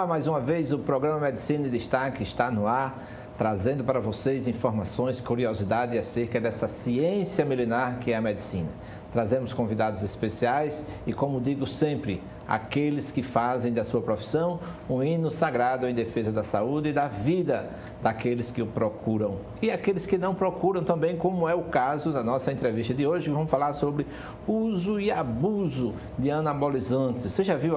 Mais uma vez, o programa Medicina em Destaque está no ar, trazendo para vocês informações, curiosidade acerca dessa ciência milenar que é a medicina. Trazemos convidados especiais e, como digo sempre, aqueles que fazem da sua profissão um hino sagrado em defesa da saúde e da vida daqueles que o procuram. E aqueles que não procuram também, como é o caso da nossa entrevista de hoje. Vamos falar sobre uso e abuso de anabolizantes. Você já viu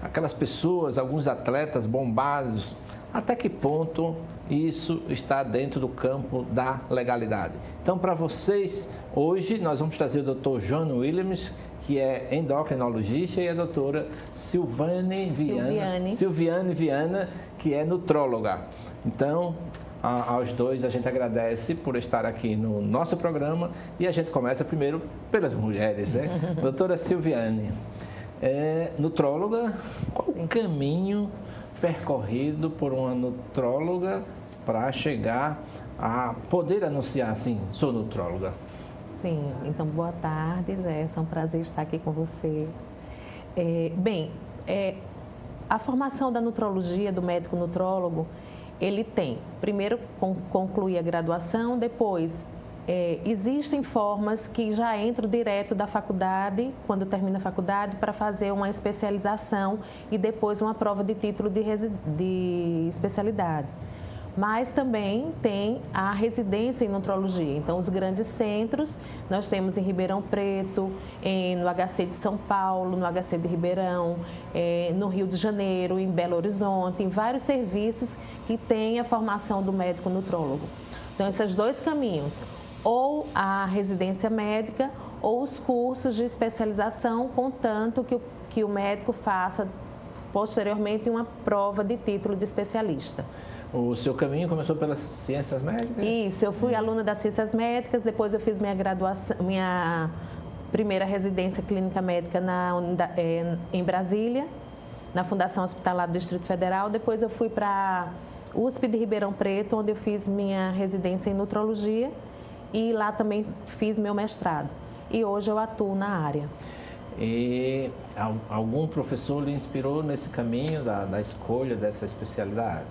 aquelas pessoas, alguns atletas bombados? Até que ponto isso está dentro do campo da legalidade? Então, para vocês, hoje nós vamos trazer o Dr. John Williams, que é endocrinologista, e a doutora Silviane Viana, que é nutróloga. Então, aos dois a gente agradece por estar aqui no nosso programa e a gente começa primeiro pelas mulheres, né? Doutora Silviane, nutróloga, qual o caminho percorrido por uma nutróloga para chegar a poder anunciar assim, sou nutróloga? Sim, então boa tarde, Gerson, é um prazer estar aqui com você. A formação da nutrologia, do médico nutrólogo, ele tem, primeiro concluir a graduação, depois existem formas que já entram direto da faculdade, quando termina a faculdade, para fazer uma especialização e depois uma prova de título de especialidade. Mas também tem a residência em nutrologia. Então, os grandes centros, nós temos em Ribeirão Preto, no HC de São Paulo, no HC de Ribeirão, no Rio de Janeiro, em Belo Horizonte, em vários serviços que têm a formação do médico nutrólogo. Então, esses dois caminhos, ou a residência médica ou os cursos de especialização, contanto que o médico faça posteriormente uma prova de título de especialista. O seu caminho começou pelas ciências médicas? Isso, eu fui aluna das ciências médicas, depois eu fiz minha graduação, minha primeira residência clínica médica em Brasília, na Fundação Hospitalar do Distrito Federal. Depois eu fui para a USP de Ribeirão Preto, onde eu fiz minha residência em nutrologia e lá também fiz meu mestrado. E hoje eu atuo na área. E algum professor lhe inspirou nesse caminho da escolha dessa especialidade?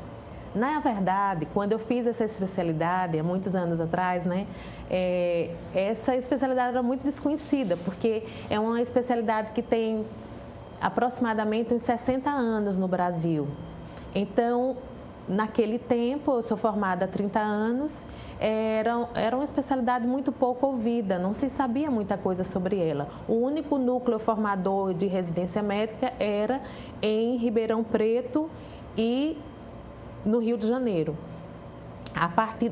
Na verdade, quando eu fiz essa especialidade, há muitos anos atrás, né, essa especialidade era muito desconhecida, porque é uma especialidade que tem aproximadamente uns 60 anos no Brasil. Então, naquele tempo, eu sou formada há 30 anos, era uma especialidade muito pouco ouvida, não se sabia muita coisa sobre ela. O único núcleo formador de residência médica era em Ribeirão Preto e no Rio de Janeiro.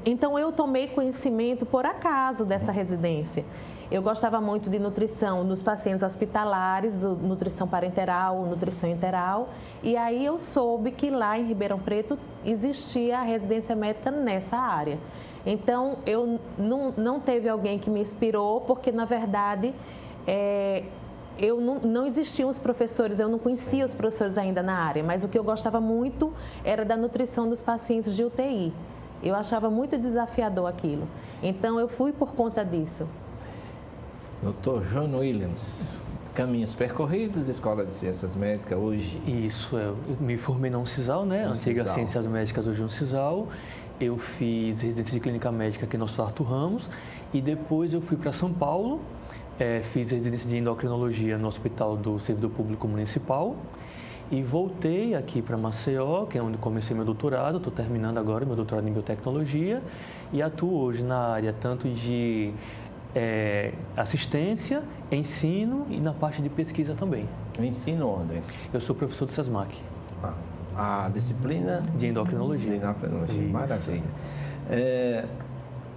Então, eu tomei conhecimento por acaso dessa residência. Eu gostava muito de nutrição nos pacientes hospitalares, nutrição parenteral, nutrição enteral, e aí eu soube que lá em Ribeirão Preto existia a residência médica nessa área. Então, eu não teve alguém que me inspirou, porque, na verdade, não existiam os professores, eu não conhecia os professores ainda na área, mas o que eu gostava muito era da nutrição dos pacientes de UTI. Eu achava muito desafiador aquilo. Então, eu fui por conta disso. Dr. John Williams, caminhos percorridos, Escola de Ciências Médicas, hoje. Isso, eu me formei na Uncisal, né? Antiga Ciências Médicas, hoje Uncisal. Eu fiz residência de clínica médica aqui no Hospital Arthur Ramos e depois eu fui para São Paulo, fiz residência de endocrinologia no Hospital do Servidor Público Municipal e voltei aqui para Maceió, que é onde comecei meu doutorado. Estou terminando agora meu doutorado em biotecnologia e atuo hoje na área tanto de assistência, ensino e na parte de pesquisa também. Ensino onde? Eu sou professor do SESMAC. A disciplina? De endocrinologia. De endocrinologia, maravilha.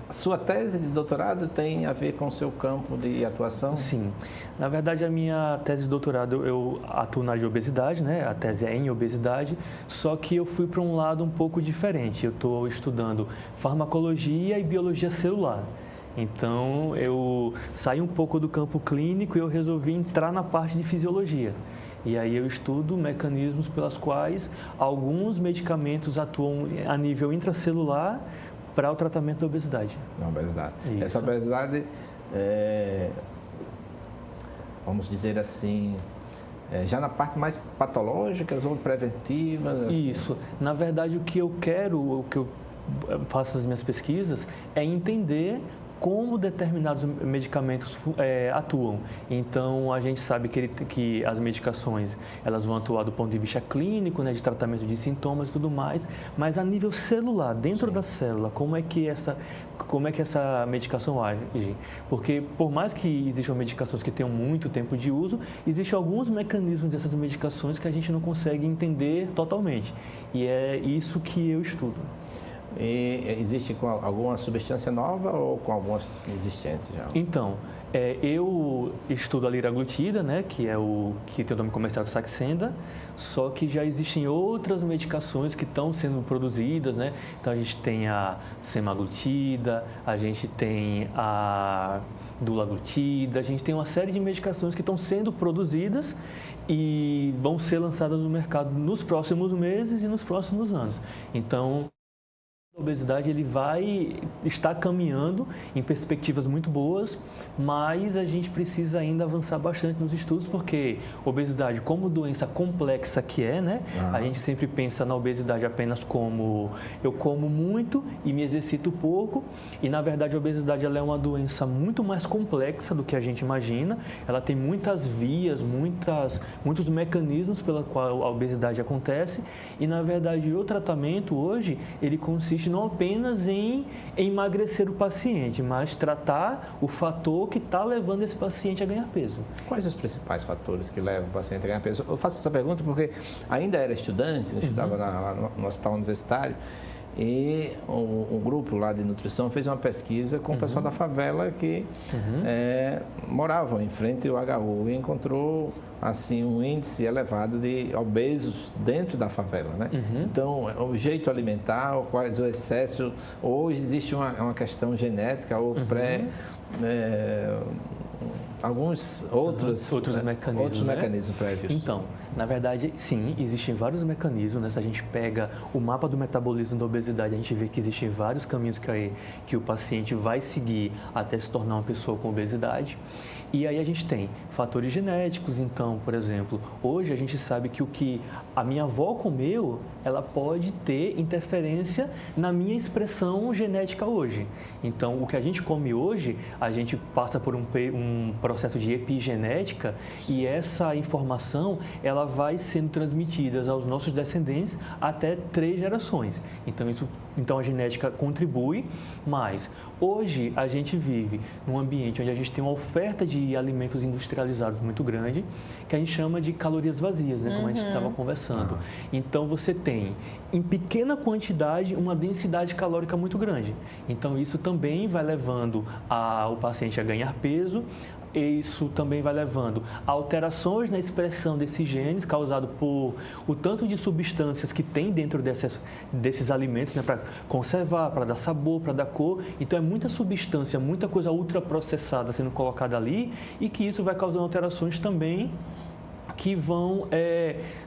Sua tese de doutorado tem a ver com o seu campo de atuação? Sim. Na verdade, a minha tese de doutorado, eu atuo na área de obesidade, né? A tese é em obesidade, só que eu fui para um lado um pouco diferente. Eu estou estudando farmacologia e biologia celular. Então, eu saí um pouco do campo clínico e eu resolvi entrar na parte de fisiologia. E aí eu estudo mecanismos pelas quais alguns medicamentos atuam a nível intracelular para o tratamento da obesidade. Na obesidade. Isso. Essa obesidade, vamos dizer assim, já na parte mais patológicas ou preventivas? Assim? Isso. Na verdade, o que eu faço nas minhas pesquisas é entender como determinados medicamentos atuam. Então, a gente sabe que as medicações elas vão atuar do ponto de vista clínico, né, de tratamento de sintomas e tudo mais, mas a nível celular, dentro da célula, como é que essa medicação age? Porque, por mais que existam medicações que tenham muito tempo de uso, existem alguns mecanismos dessas medicações que a gente não consegue entender totalmente. E é isso que eu estudo. E existe com alguma substância nova ou com algumas existentes já? Então, eu estudo a liraglutida, né, que tem o nome comercial de Saxenda, só que já existem outras medicações que estão sendo produzidas, né? Então, a gente tem a semaglutida, a gente tem a dulaglutida, a gente tem uma série de medicações que estão sendo produzidas e vão ser lançadas no mercado nos próximos meses e nos próximos anos. Então, a obesidade ele vai estar caminhando em perspectivas muito boas, mas a gente precisa ainda avançar bastante nos estudos, porque obesidade, como doença complexa que é, né? A gente sempre pensa na obesidade apenas como eu como muito e me exercito pouco, e na verdade a obesidade ela é uma doença muito mais complexa do que a gente imagina. Ela tem muitas vias, muitos mecanismos pela qual a obesidade acontece, e na verdade o tratamento hoje ele consiste não apenas em emagrecer o paciente, mas tratar o fator que está levando esse paciente a ganhar peso. Quais os principais fatores que levam o paciente a ganhar peso? Eu faço essa pergunta porque ainda era estudante, eu estudava no hospital universitário, e um grupo lá de nutrição fez uma pesquisa com o pessoal da favela que moravam em frente ao HU e encontrou assim um índice elevado de obesos dentro da favela, né? Então, o jeito alimentar, quais o excesso, ou existe uma questão genética ou alguns outros mecanismos prévios. Então, na verdade, sim, existem vários mecanismos, né? Se a gente pega o mapa do metabolismo da obesidade, a gente vê que existem vários caminhos que o paciente vai seguir até se tornar uma pessoa com obesidade. E aí a gente tem fatores genéticos, então, por exemplo, hoje a gente sabe que o que a minha avó comeu, ela pode ter interferência na minha expressão genética hoje. Então, o que a gente come hoje, a gente passa por um processo de epigenética e essa informação, ela vai sendo transmitida aos nossos descendentes até 3 gerações. Então a genética contribui, mas hoje a gente vive num ambiente onde a gente tem uma oferta de alimentos industrializados muito grande, que a gente chama de calorias vazias, né? Como a gente estava conversando. Então você tem, em pequena quantidade, uma densidade calórica muito grande. Então isso também vai levando o paciente a ganhar peso. Isso também vai levando a alterações na expressão desses genes, causado por o tanto de substâncias que tem dentro desses alimentos, né, para conservar, para dar sabor, para dar cor. Então, é muita substância, muita coisa ultraprocessada sendo colocada ali, e que isso vai causando alterações também que vão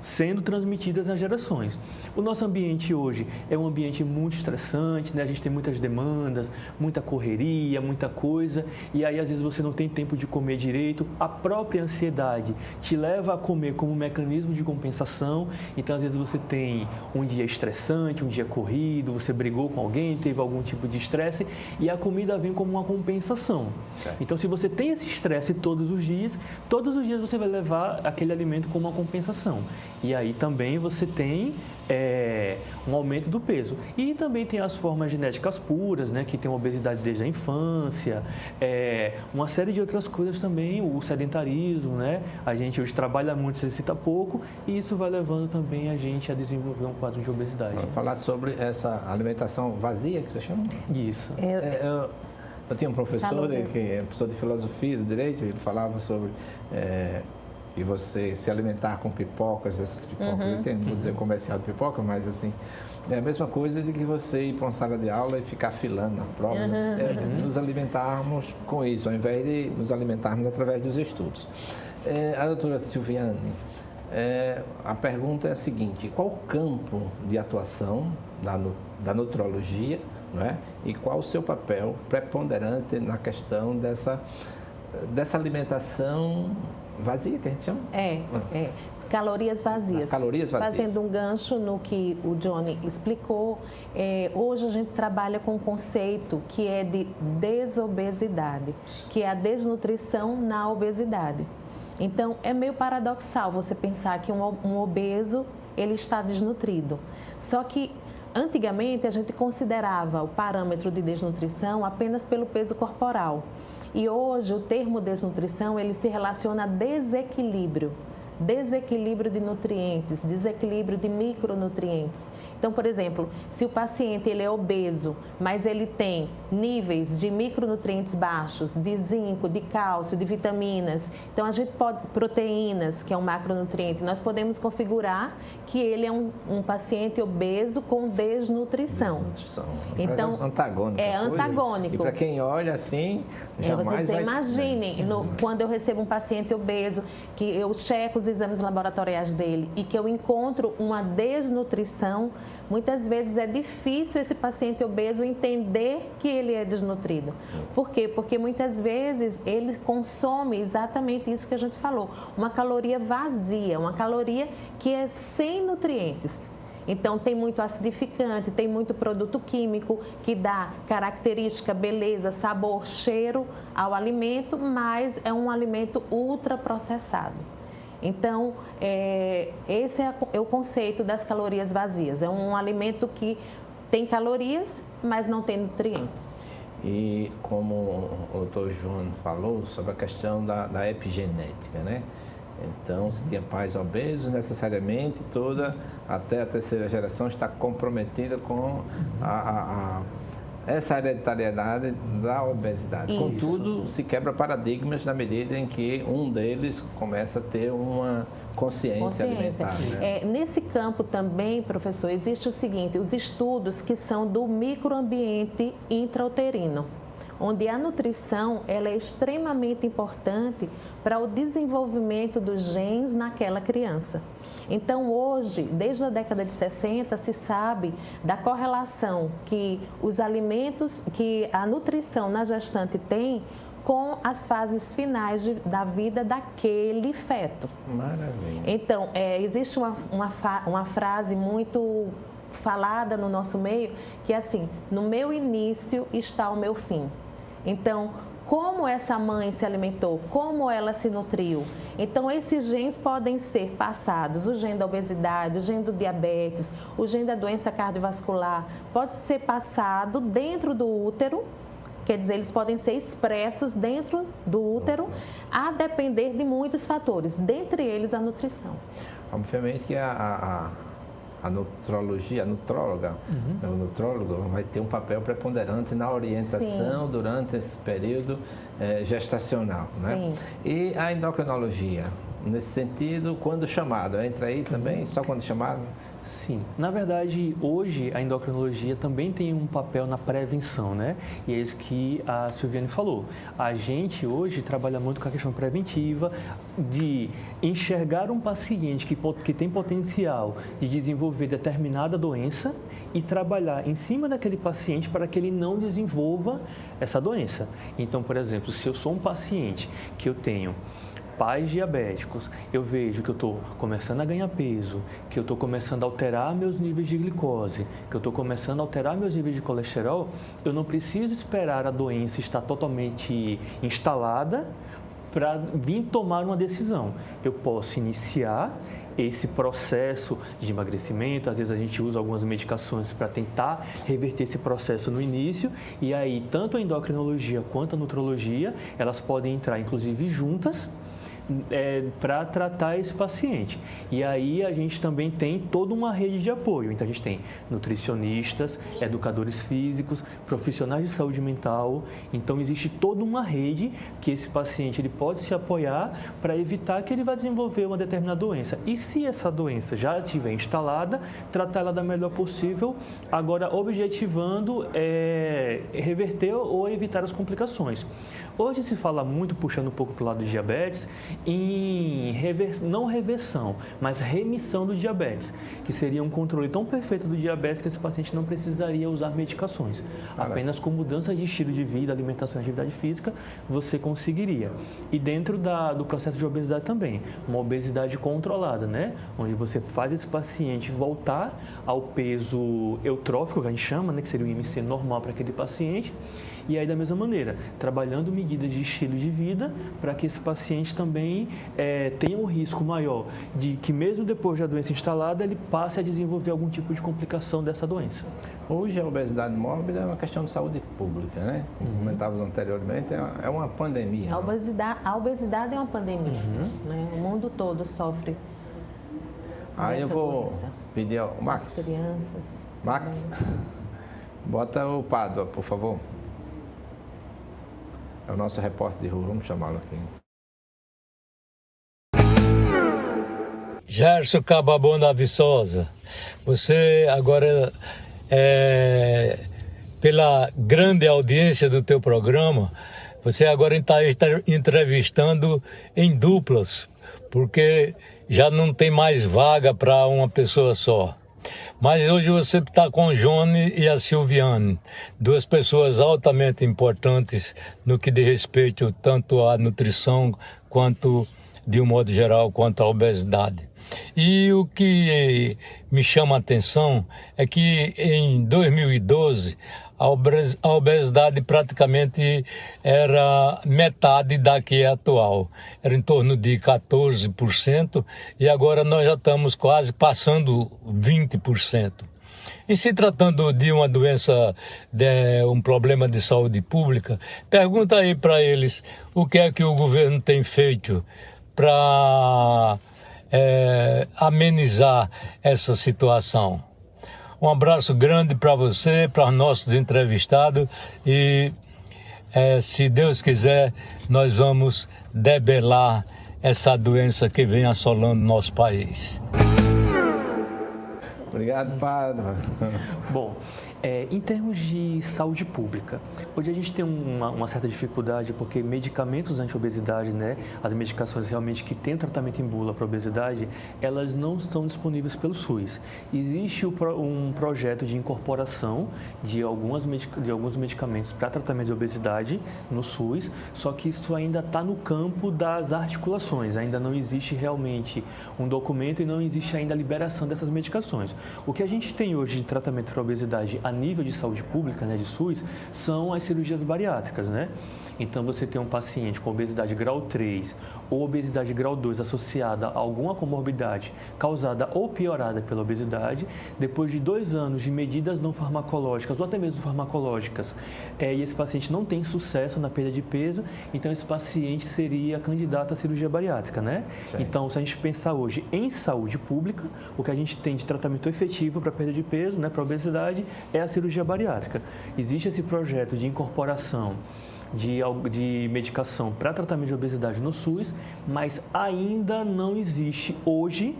sendo transmitidas nas gerações. O nosso ambiente hoje é um ambiente muito estressante, né? A gente tem muitas demandas, muita correria, muita coisa, e aí às vezes você não tem tempo de comer direito. A própria ansiedade te leva a comer como um mecanismo de compensação. Então às vezes você tem um dia estressante, um dia corrido, você brigou com alguém, teve algum tipo de estresse, e a comida vem como uma compensação. Certo. Então se você tem esse estresse todos os dias você vai levar aquele alimento como uma compensação. E aí também você tem um aumento do peso. E também tem as formas genéticas puras, né, que tem obesidade desde a infância, uma série de outras coisas também, o sedentarismo, né? A gente hoje trabalha muito, se exercita pouco, e isso vai levando também a gente a desenvolver um quadro de obesidade. Vamos falar sobre essa alimentação vazia que você chama? Isso. Eu tinha um professor, que é professor de filosofia do direito, ele falava sobre e você se alimentar com pipocas, essas pipocas, não vou dizer comercial de pipoca, mas assim, é a mesma coisa de que você ir para uma sala de aula e ficar filando na prova, nos alimentarmos com isso, ao invés de nos alimentarmos através dos estudos. A doutora Silviane, a pergunta é a seguinte: qual o campo de atuação da nutrologia, não é? E qual o seu papel preponderante na questão dessa alimentação vazia, que a gente chama? Calorias vazias. As calorias vazias. Fazendo um gancho no que o Johnny explicou, hoje a gente trabalha com um conceito que é de desobesidade, que é a desnutrição na obesidade. Então, é meio paradoxal você pensar que um obeso, ele está desnutrido. Só que, antigamente, a gente considerava o parâmetro de desnutrição apenas pelo peso corporal. E hoje, o termo desnutrição, ele se relaciona a desequilíbrio de nutrientes, desequilíbrio de micronutrientes. Então, por exemplo, se o paciente ele é obeso, mas ele tem níveis de micronutrientes baixos, de zinco, de cálcio, de vitaminas, então a gente pode, proteínas, que é um macronutriente, nós podemos configurar que ele é um paciente obeso com desnutrição. Então, antagônico. É antagônico. E para quem olha assim, jamais você imagine, quando eu recebo um paciente obeso, que eu checo os exames laboratoriais dele e que eu encontro uma desnutrição, muitas vezes é difícil esse paciente obeso entender que ele é desnutrido. Por quê? Porque muitas vezes ele consome exatamente isso que a gente falou, uma caloria vazia, uma caloria que é sem nutrientes. Então, tem muito acidificante, tem muito produto químico que dá característica, beleza, sabor, cheiro ao alimento, mas é um alimento ultraprocessado. Então, esse é o conceito das calorias vazias. É um alimento que tem calorias, mas não tem nutrientes. E como o Dr. João falou sobre a questão da epigenética, né? Então, se tinha pais obesos, necessariamente até a terceira geração está comprometida com essa hereditariedade da obesidade. Isso. Contudo, se quebra paradigmas na medida em que um deles começa a ter uma consciência alimentar. Né? Nesse campo também, professor, existe o seguinte, os estudos que são do microambiente intrauterino, onde a nutrição ela é extremamente importante para o desenvolvimento dos genes naquela criança. Então, hoje, desde a década de 60, se sabe da correlação que os alimentos, que a nutrição na gestante tem com as fases finais da vida daquele feto. Maravilha. Então, existe uma frase muito falada no nosso meio, que é assim, no meu início está o meu fim. Então, como essa mãe se alimentou, como ela se nutriu. Então, esses genes podem ser passados, o gene da obesidade, o gene do diabetes, o gene da doença cardiovascular, pode ser passado dentro do útero, quer dizer, eles podem ser expressos dentro do útero, a depender de muitos fatores, dentre eles a nutrição. Obviamente que a nutrologia, a nutróloga, o nutrólogo vai ter um papel preponderante na orientação. Sim. Durante esse período gestacional, né? Sim. E a endocrinologia, nesse sentido, quando chamado, entra aí também, só quando chamado? Sim. Na verdade, hoje a endocrinologia também tem um papel na prevenção, né? E é isso que a Silviane falou. A gente hoje trabalha muito com a questão preventiva de enxergar um paciente que tem potencial de desenvolver determinada doença e trabalhar em cima daquele paciente para que ele não desenvolva essa doença. Então, por exemplo, se eu sou um paciente que eu tenho pais diabéticos, eu vejo que eu estou começando a ganhar peso, que eu estou começando a alterar meus níveis de glicose, que eu estou começando a alterar meus níveis de colesterol, eu não preciso esperar a doença estar totalmente instalada para vir tomar uma decisão. Eu posso iniciar esse processo de emagrecimento, às vezes a gente usa algumas medicações para tentar reverter esse processo no início, e aí tanto a endocrinologia quanto a nutrologia, elas podem entrar inclusive juntas, para tratar esse paciente. E aí a gente também tem toda uma rede de apoio. Então a gente tem nutricionistas, educadores físicos, profissionais de saúde mental. Então existe toda uma rede que esse paciente ele pode se apoiar para evitar que ele vá desenvolver uma determinada doença. E se essa doença já estiver instalada, tratar ela da melhor possível, agora objetivando reverter ou evitar as complicações. Hoje se fala muito, puxando um pouco para o lado do diabetes, em não reversão, mas remissão do diabetes, que seria um controle tão perfeito do diabetes que esse paciente não precisaria usar medicações. Apenas com mudança de estilo de vida, alimentação e atividade física, você conseguiria. E dentro do processo de obesidade também, uma obesidade controlada, né? Onde você faz esse paciente voltar ao peso eutrófico, que a gente chama, né? Que seria o IMC normal para aquele paciente. E aí, da mesma maneira, trabalhando medidas de estilo de vida para que esse paciente também tenha um risco maior de que, mesmo depois da doença instalada, ele passe a desenvolver algum tipo de complicação dessa doença. Hoje, a obesidade mórbida é uma questão de saúde pública, né? Como comentávamos anteriormente, é uma pandemia. A obesidade é uma pandemia. Né? O mundo todo sofre. Aí eu vou pedir ao Max. As crianças. Max, bota o Pádua, por favor. É o nosso repórter de rua, vamos chamá-lo aqui. Gerson Cababon da Viçosa, você agora, pela grande audiência do teu programa, você agora está entrevistando em duplas, porque já não tem mais vaga para uma pessoa só. Mas hoje você está com o Johnny e a Silviane, duas pessoas altamente importantes no que diz respeito tanto à nutrição quanto, de um modo geral, quanto à obesidade. E o que me chama a atenção é que em 2012 a obesidade praticamente era metade da que é atual. Era em torno de 14% e agora nós já estamos quase passando 20%. E se tratando de uma doença, um problema de saúde pública, pergunta aí para eles o que é que o governo tem feito para amenizar essa situação. Um abraço grande para você, para os nossos entrevistados e, se Deus quiser, nós vamos debelar essa doença que vem assolando nosso país. Obrigado, Padre. Bom, em termos de saúde pública, hoje a gente tem uma certa dificuldade porque medicamentos anti-obesidade, né, as medicações realmente que têm tratamento em bula para obesidade, elas não estão disponíveis pelo SUS. Existe um projeto de incorporação de alguns medicamentos para tratamento de obesidade no SUS, só que isso ainda está no campo das articulações, ainda não existe realmente um documento e não existe ainda a liberação dessas medicações. O que a gente tem hoje de tratamento para obesidade a nível de saúde pública, né, de SUS, são as cirurgias bariátricas, né? Então, você tem um paciente com obesidade grau 3 ou obesidade grau 2 associada a alguma comorbidade causada ou piorada pela obesidade, depois de 2 anos de medidas não farmacológicas ou até mesmo farmacológicas, e esse paciente não tem sucesso na perda de peso, então esse paciente seria candidato à cirurgia bariátrica, né? Sim. Então, se a gente pensar hoje em saúde pública, o que a gente tem de tratamento efetivo para perda de peso, né, para obesidade, é a cirurgia bariátrica. Existe esse projeto de incorporação de medicação para tratamento de obesidade no SUS, mas ainda não existe hoje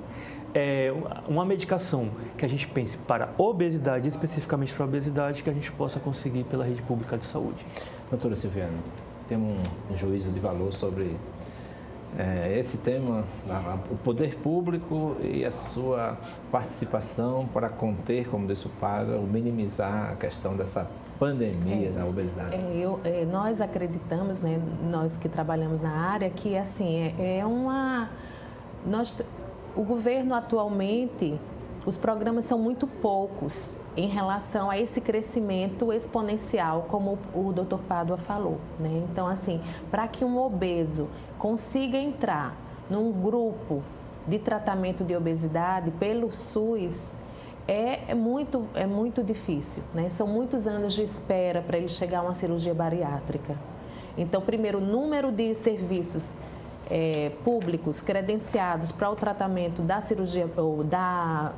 uma medicação que a gente pense para obesidade, especificamente para obesidade, que a gente possa conseguir pela rede pública de saúde. Doutora Silviane, tem um juízo de valor sobre esse tema, o poder público e a sua participação para conter, como disse o padre, ou minimizar a questão dessa pandemia da obesidade. Nós acreditamos, né, nós que trabalhamos na área, que assim, o governo atualmente, os programas são muito poucos em relação a esse crescimento exponencial, como o Dr. Pádua falou, né? Então, assim, para que um obeso consiga entrar num grupo de tratamento de obesidade pelo SUS, é muito difícil, né? São muitos anos de espera para ele chegar a uma cirurgia bariátrica. Então, primeiro, o número de serviços públicos credenciados para o tratamento da cirurgia ou da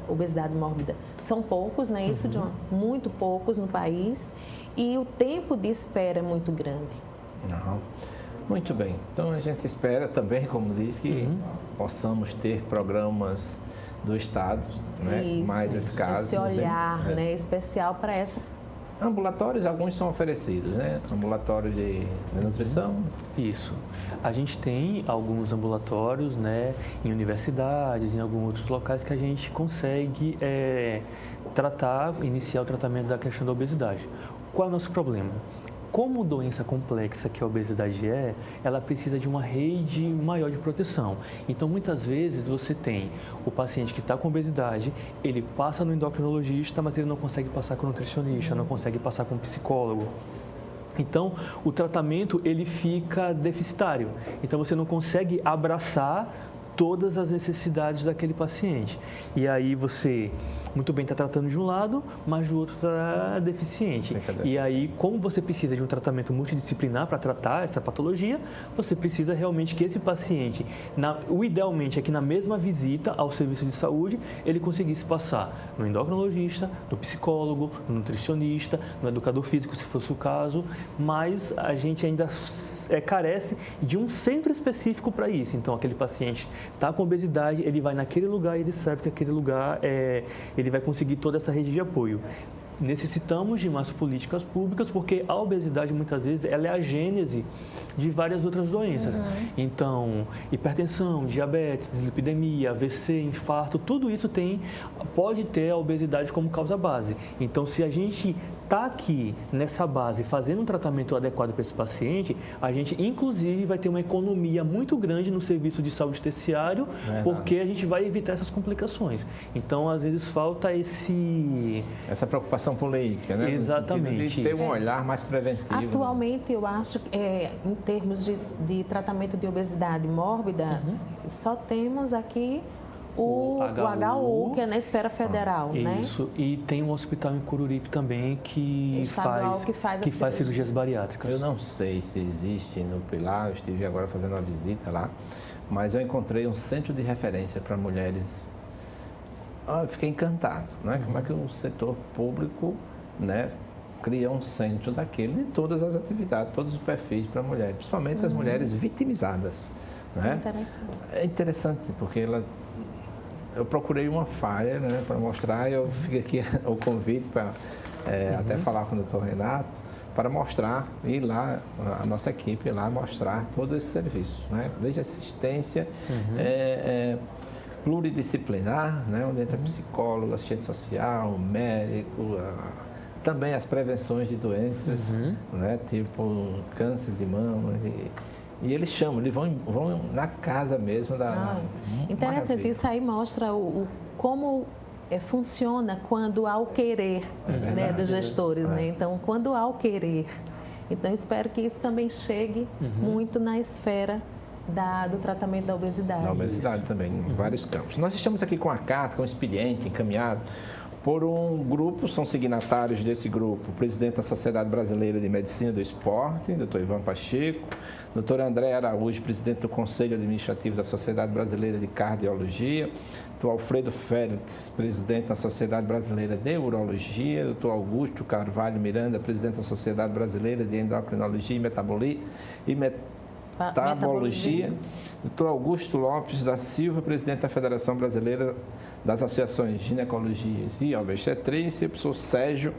obesidade mórbida são poucos, né? Isso muito poucos no país, e o tempo de espera é muito grande. Não. Muito bem. Então a gente espera também, como diz, que possamos ter programas do Estado, né, mais eficazes. Esse olhar, né, especial para essa ambulatórios, alguns são oferecidos, né? Ambulatório de nutrição. Isso. A gente tem alguns ambulatórios, né, em universidades, em alguns outros locais que a gente consegue iniciar o tratamento da questão da obesidade. Qual é o nosso problema? Como doença complexa que a obesidade ela precisa de uma rede maior de proteção. Então, muitas vezes, você tem o paciente que está com obesidade, ele passa no endocrinologista, mas ele não consegue passar com o nutricionista, não consegue passar com o psicólogo. Então, o tratamento, ele fica deficitário. Então, você não consegue abraçar todas as necessidades daquele paciente. E aí você muito bem está tratando de um lado, mas do outro está deficiente. E aí, como você precisa de um tratamento multidisciplinar para tratar essa patologia, você precisa realmente que esse paciente, o idealmente é que na mesma visita ao serviço de saúde, ele conseguisse passar no endocrinologista, no psicólogo, no nutricionista, no educador físico, se fosse o caso, mas a gente ainda carece de um centro específico para isso. Então, aquele paciente está com obesidade, ele vai naquele lugar e ele sabe que aquele lugar ele vai conseguir toda essa rede de apoio. Necessitamos de mais políticas públicas porque a obesidade, muitas vezes, ela é a gênese de várias outras doenças. Então, hipertensão, diabetes, dislipidemia, AVC, infarto, tudo isso pode ter a obesidade como causa base. Então, se a gente está aqui nessa base fazendo um tratamento adequado para esse paciente, a gente inclusive vai ter uma economia muito grande no serviço de saúde terciário, porque a gente vai evitar essas complicações. Então, às vezes falta essa preocupação política, né? Exatamente. No sentido de ter um olhar mais preventivo. Atualmente, eu acho que em termos de tratamento de obesidade mórbida, só temos aqui o HU, que é na esfera federal, né? Isso, e tem um hospital em Coruripe também que faz cirurgias bariátricas. Eu não sei se existe no Pilar, eu estive agora fazendo uma visita lá, mas eu encontrei um centro de referência para mulheres. Eu fiquei encantado, né? Como é que o setor público, né, cria um centro daquele de todas as atividades, todos os perfis para mulheres, principalmente as mulheres vitimizadas, né? É interessante porque eu procurei uma falha, né, para mostrar, eu fiquei aqui o convite para até falar com o doutor Renato, para mostrar, ir lá, a nossa equipe ir lá mostrar todo esse serviço, né, desde assistência pluridisciplinar, né, onde entra psicólogo, assistente social, médico, também as prevenções de doenças, né, tipo câncer de mama. E eles chamam, eles vão na casa mesmo da... Interessante, maravilha. Isso aí mostra como funciona quando há o querer, né, dos gestores, né? Então, quando há o querer. Então, espero que isso também chegue muito na esfera do tratamento da obesidade. Da obesidade também, em vários campos. Nós estamos aqui com a carta, com um expediente encaminhado por um grupo, são signatários desse grupo, o presidente da Sociedade Brasileira de Medicina do Esporte, Dr. Ivan Pacheco, Dr. André Araújo, presidente do Conselho Administrativo da Sociedade Brasileira de Cardiologia, Dr. Alfredo Félix, presidente da Sociedade Brasileira de Urologia, Dr. Augusto Carvalho Miranda, presidente da Sociedade Brasileira de Endocrinologia e Metabologia, Dr. Augusto Lopes da Silva, presidente da Federação Brasileira das Associações de Ginecologia e Obstetrícia, professor Sérgio,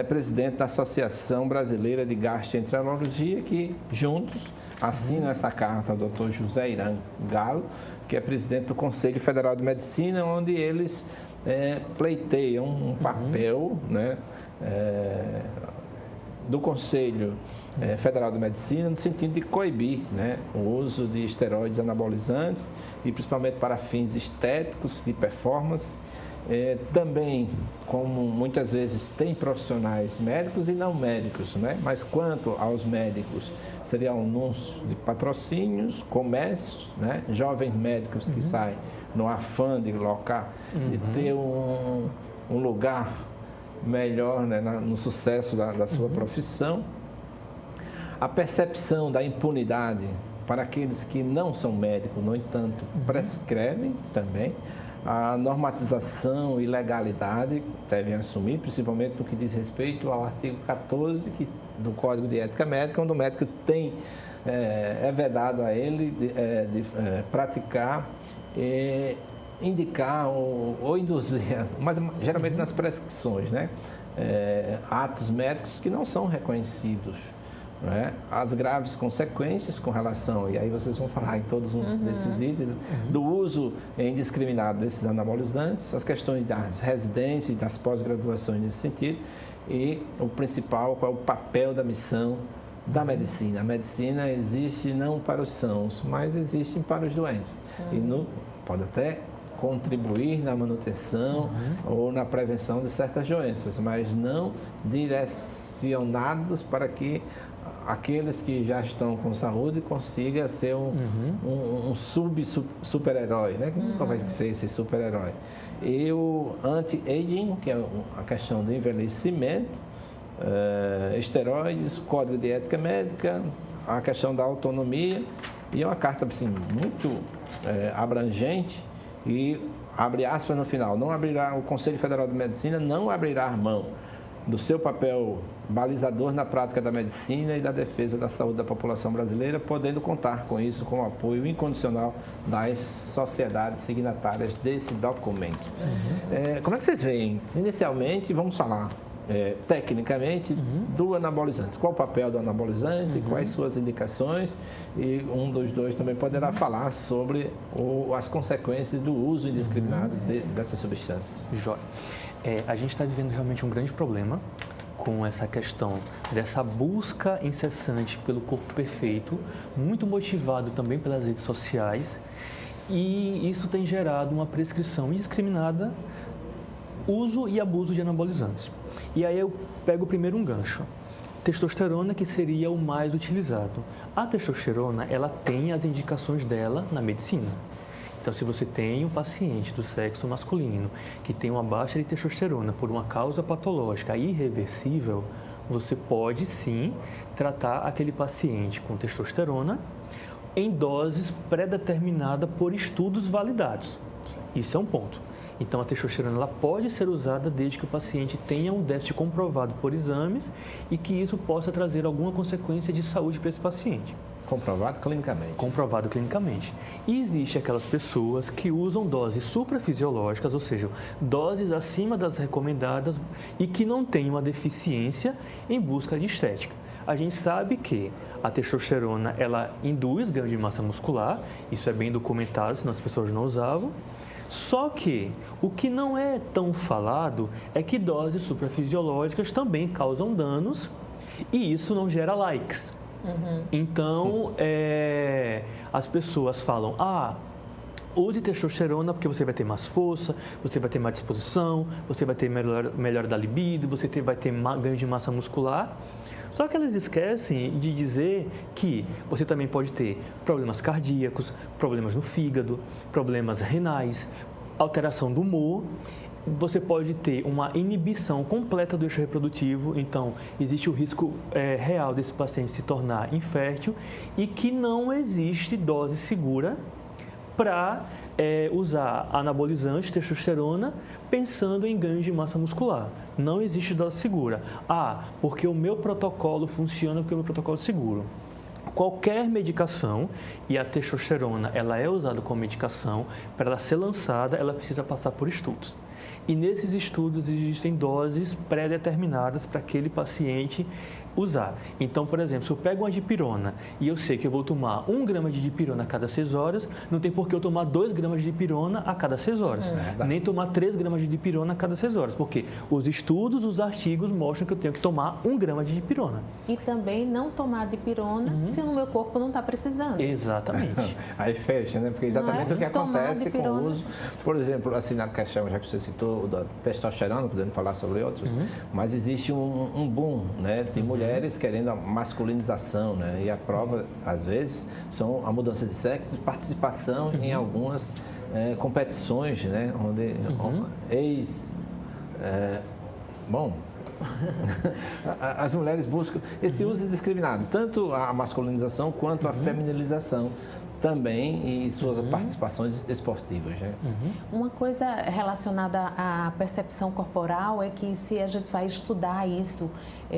presidente da Associação Brasileira de Gastroenterologia, que juntos assinam essa carta ao Dr. José Irã Galo, que é presidente do Conselho Federal de Medicina, onde eles pleiteiam um papel, né, do Conselho Federal de Medicina, no sentido de coibir, né, o uso de esteroides anabolizantes e principalmente para fins estéticos de performance. Também, como muitas vezes tem profissionais médicos e não médicos, né? Mas quanto aos médicos, seria um anúncio de patrocínios, comércios, né? Jovens médicos que saem no afã de locar, de ter um lugar melhor, né, no sucesso da sua profissão. A percepção da impunidade para aqueles que não são médicos, no entanto, prescrevem também. A normatização e legalidade devem assumir, principalmente no que diz respeito ao artigo 14 do Código de Ética Médica, onde o médico tem, é vedado a ele de praticar, indicar ou induzir, mas geralmente nas prescrições, né? atos médicos que não são reconhecidos. Não é? As graves consequências com relação, e aí vocês vão falar em todos desses itens, do uso indiscriminado desses anabolizantes, as questões das residências, das pós-graduações nesse sentido, e o principal, qual é o papel da missão da medicina. A medicina existe não para os sãos, mas existe para os doentes. E pode até contribuir na manutenção ou na prevenção de certas doenças, mas não direcionados para que aqueles que já estão com saúde consigam ser um super-herói, né? Que nunca vai ser esse super-herói. E o anti-aging, que é a questão do envelhecimento, esteroides, código de ética médica, a questão da autonomia, e é uma carta assim, muito abrangente e, abre aspas no final, o Conselho Federal de Medicina não abrirá mão do seu papel balizador na prática da medicina e da defesa da saúde da população brasileira, podendo contar com isso, com o apoio incondicional das sociedades signatárias desse documento. Como é que vocês veem? Inicialmente, vamos falar tecnicamente do anabolizante. Qual o papel do anabolizante, quais suas indicações, e um dos dois também poderá falar sobre as consequências do uso indiscriminado dessas substâncias. Jóia. A gente está vivendo realmente um grande problema com essa questão dessa busca incessante pelo corpo perfeito, muito motivado também pelas redes sociais, e isso tem gerado uma prescrição indiscriminada, uso e abuso de anabolizantes. E aí eu pego primeiro um gancho. Testosterona, que seria o mais utilizado. A testosterona, ela tem as indicações dela na medicina. Então, se você tem um paciente do sexo masculino que tem uma baixa de testosterona por uma causa patológica irreversível, você pode sim tratar aquele paciente com testosterona em doses pré-determinadas por estudos validados. Isso é um ponto. Então, a testosterona ela pode ser usada desde que o paciente tenha um déficit comprovado por exames e que isso possa trazer alguma consequência de saúde para esse paciente. Comprovado clinicamente. Comprovado clinicamente. E existe aquelas pessoas que usam doses suprafisiológicas, ou seja, doses acima das recomendadas e que não têm uma deficiência em busca de estética. A gente sabe que a testosterona ela induz ganho de massa muscular, isso é bem documentado, senão as pessoas não usavam. Só que o que não é tão falado é que doses suprafisiológicas também causam danos e isso não gera likes. Então, as pessoas falam, use testosterona porque você vai ter mais força, você vai ter mais disposição, você vai ter melhor da libido, você vai ter ganho de massa muscular. Só que elas esquecem de dizer que você também pode ter problemas cardíacos, problemas no fígado, problemas renais, alteração do humor. Você pode ter uma inibição completa do eixo reprodutivo, então existe o risco real desse paciente se tornar infértil e que não existe dose segura para usar anabolizante, testosterona, pensando em ganho de massa muscular. Não existe dose segura. Porque o meu protocolo funciona, porque o meu protocolo é seguro. Qualquer medicação, e a testosterona ela é usada como medicação, para ela ser lançada, ela precisa passar por estudos. E nesses estudos existem doses pré-determinadas para aquele paciente usar. Então, por exemplo, se eu pego uma dipirona e eu sei que eu vou tomar 1 grama de dipirona a cada 6 horas, não tem por que eu tomar 2 gramas de dipirona a cada 6 horas. Nem tomar 3 gramas de dipirona a cada 6 horas. Porque os estudos, os artigos mostram que eu tenho que tomar 1 grama de dipirona. E também não tomar dipirona se o meu corpo não está precisando. Exatamente. Aí fecha, né? Porque exatamente o que acontece com o uso. Por exemplo, assim, na questão, já que você citou, da testosterona, podendo falar sobre outros, mas existe um boom, né? Tem mulheres querendo a masculinização, né? E a prova, às vezes, são a mudança de sexo e participação em algumas competições, né? Onde as mulheres buscam esse uso indiscriminado, tanto a masculinização quanto a feminilização também em suas participações esportivas, né? Uma coisa relacionada à percepção corporal é que se a gente vai estudar isso,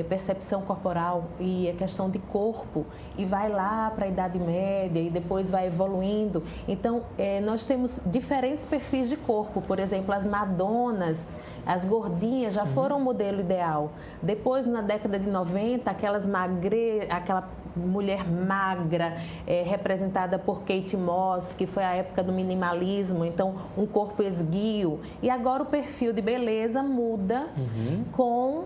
percepção corporal e a questão de corpo, e vai lá para a Idade Média e depois vai evoluindo, então nós temos diferentes perfis de corpo. Por exemplo, as madonas, as gordinhas já foram o modelo ideal. Depois, na década de 90, aquela mulher magra, representada por Kate Moss, que foi a época do minimalismo, então um corpo esguio. E agora o perfil de beleza muda com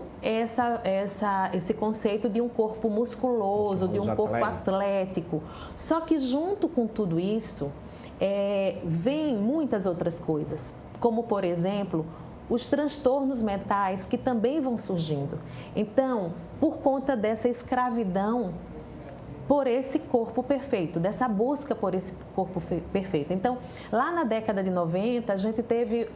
esse conceito de um corpo musculoso, de um corpo atlético. Só que junto com tudo isso, vem muitas outras coisas, como por exemplo, os transtornos mentais que também vão surgindo. Então, por conta dessa escravidão por esse corpo perfeito, dessa busca por esse corpo perfeito. Então, lá na década de 90, a gente teve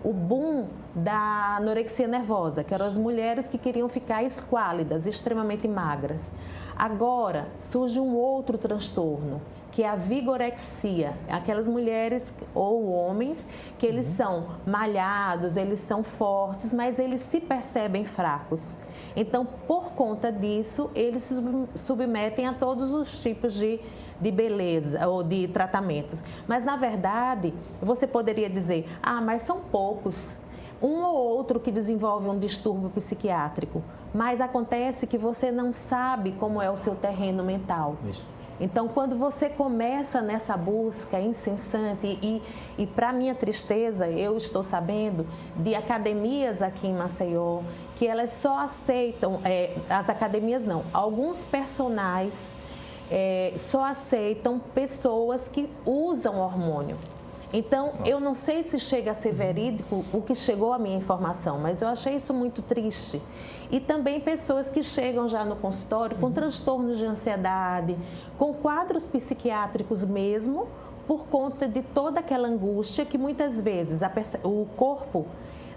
o boom da anorexia nervosa, que eram as mulheres que queriam ficar esquálidas, extremamente magras. Agora, surge um outro transtorno, que é a vigorexia, aquelas mulheres ou homens que eles são malhados, eles são fortes, mas eles se percebem fracos. Então, por conta disso, eles se submetem a todos os tipos de beleza ou de tratamentos. Mas, na verdade, você poderia dizer, mas são poucos. Um ou outro que desenvolve um distúrbio psiquiátrico, mas acontece que você não sabe como é o seu terreno mental. Isso. Então, quando você começa nessa busca incessante e para minha tristeza, eu estou sabendo de academias aqui em Maceió que elas só aceitam, as academias não, alguns personagens só aceitam pessoas que usam hormônio. Então, eu não sei se chega a ser verídico o que chegou à minha informação, mas eu achei isso muito triste. E também pessoas que chegam já no consultório com transtornos de ansiedade, com quadros psiquiátricos mesmo, por conta de toda aquela angústia que muitas vezes o corpo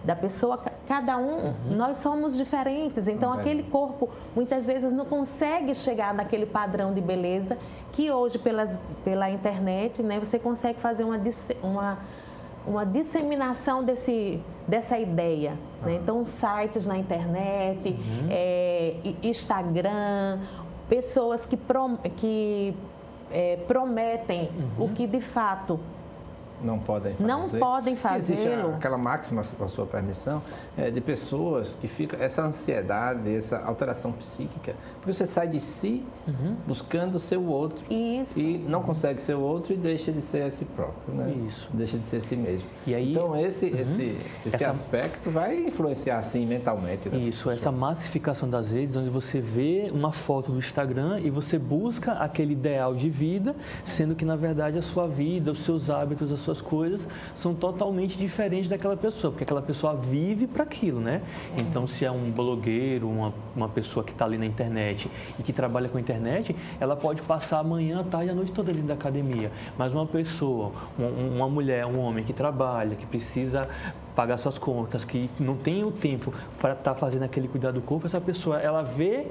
da pessoa, cada um, nós somos diferentes. Então, aquele corpo muitas vezes não consegue chegar naquele padrão de beleza que hoje, pela internet, né, você consegue fazer uma disseminação dessa ideia. Né? Então, sites na internet, Instagram, pessoas que prometem o que de fato não podem fazer. Não podem fazê-lo. Existe aquela máxima, com a sua permissão, de pessoas que ficam... Essa ansiedade, essa alteração psíquica, porque você sai de si buscando ser o outro. Isso. E não consegue ser o outro e deixa de ser a si próprio, né? Isso. Deixa de ser si mesmo. E aí, então, esse aspecto vai influenciar, assim, mentalmente. Isso, essa massificação das redes, onde você vê uma foto do Instagram e você busca aquele ideal de vida, sendo que, na verdade, a sua vida, os seus hábitos, as suas coisas são totalmente diferentes daquela pessoa, porque aquela pessoa vive para aquilo, né? Então, se é um blogueiro, uma pessoa que está ali na internet e que trabalha com a internet, ela pode passar a manhã, a tarde, a noite toda ali da academia. Mas uma pessoa, uma mulher, um homem que trabalha, que precisa pagar suas contas, que não tem o tempo para estar fazendo aquele cuidado do corpo, essa pessoa, ela vê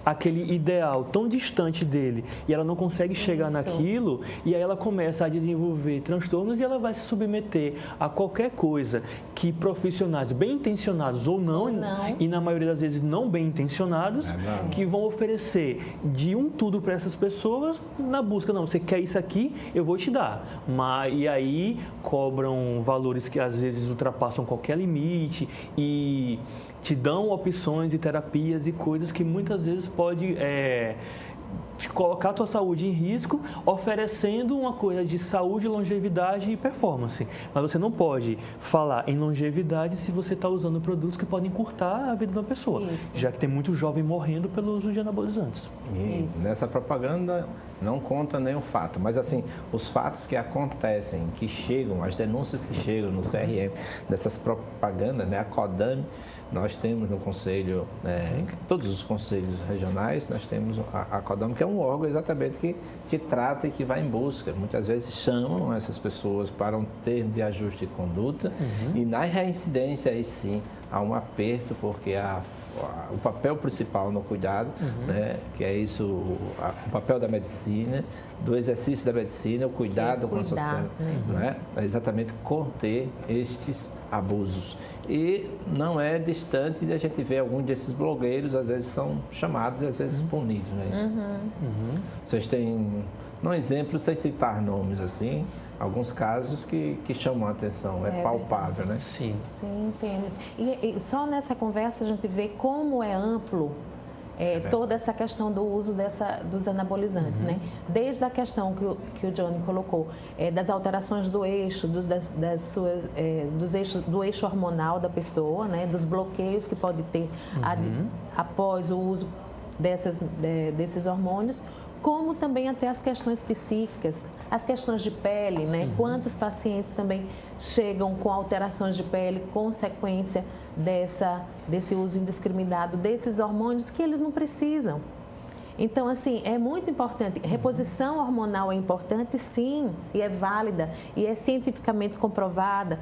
aquele ideal tão distante dele e ela não consegue chegar naquilo, e aí ela começa a desenvolver transtornos e ela vai se submeter a qualquer coisa que profissionais bem intencionados ou não, e na maioria das vezes não bem intencionados, que vão oferecer de tudo para essas pessoas na busca, não, você quer isso aqui, eu vou te dar, e aí cobram valores que às vezes ultrapassam qualquer limite e te dão opções e terapias e coisas que muitas vezes pode te colocar a tua saúde em risco, oferecendo uma coisa de saúde, longevidade e performance. Mas você não pode falar em longevidade se você está usando produtos que podem encurtar a vida de uma pessoa, já que tem muito jovem morrendo pelo uso de anabolizantes. E nessa propaganda não conta nenhum fato, mas assim, os fatos que acontecem, que chegam, as denúncias que chegam no CRM, dessas propagandas, né, a CODAME, nós temos no Conselho, em todos os conselhos regionais, nós temos a CODAME, que é um órgão exatamente que trata e que vai em busca. Muitas vezes chamam essas pessoas para um termo de ajuste de conduta e na reincidência aí sim há um aperto, porque o papel principal no cuidado, né? Que é isso, o papel da medicina, do exercício da medicina, o cuidado com a sociedade, né? É exatamente conter estes abusos. E não é distante de a gente ver alguns desses blogueiros, às vezes são chamados e às vezes punidos, não é isso? Vocês têm um exemplo, sem citar nomes assim, alguns casos que chamam a atenção, é palpável, né? Sim. Sim, temos. E só nessa conversa a gente vê como é amplo toda essa questão do uso dos anabolizantes, né? Desde a questão que o Johnny colocou, das alterações do eixo, do eixo hormonal da pessoa, né? Dos bloqueios que pode ter após o uso desses hormônios, como também até as questões psíquicas, as questões de pele, né? Quantos pacientes também chegam com alterações de pele, consequência desse uso indiscriminado desses hormônios que eles não precisam. Então, assim, é muito importante. Reposição hormonal é importante, sim, e é válida, e é cientificamente comprovada,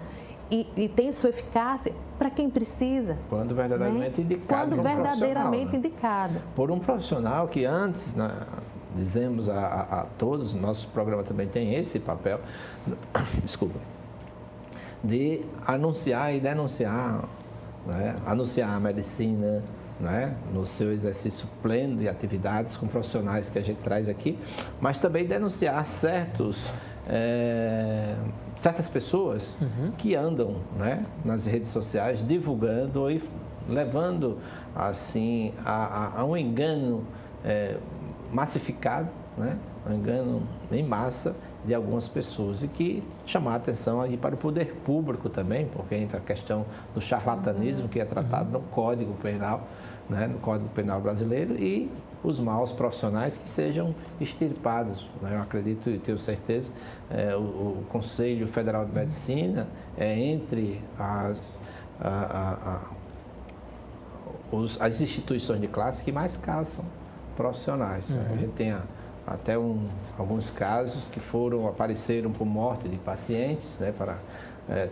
e tem sua eficácia para quem precisa. Quando verdadeiramente indicado. Quando verdadeiramente né? indicado. Por um profissional que antes, dizemos a todos, nosso programa também tem esse papel, desculpa, de anunciar e denunciar, né? Anunciar a medicina, né? No seu exercício pleno de atividades com profissionais que a gente traz aqui, mas também denunciar certas pessoas que andam, né? Nas redes sociais divulgando e levando assim a um engano massificado, né? Um engano em massa de algumas pessoas e que chamar a atenção aí para o poder público também, porque entra a questão do charlatanismo que é tratado no Código Penal, né? No Código Penal brasileiro, e os maus profissionais que sejam extirpados, né? Eu acredito e tenho certeza, o Conselho Federal de Medicina entre as instituições de classe que mais caçam profissionais. Né? A gente tem até alguns casos que apareceram por morte de pacientes, né, para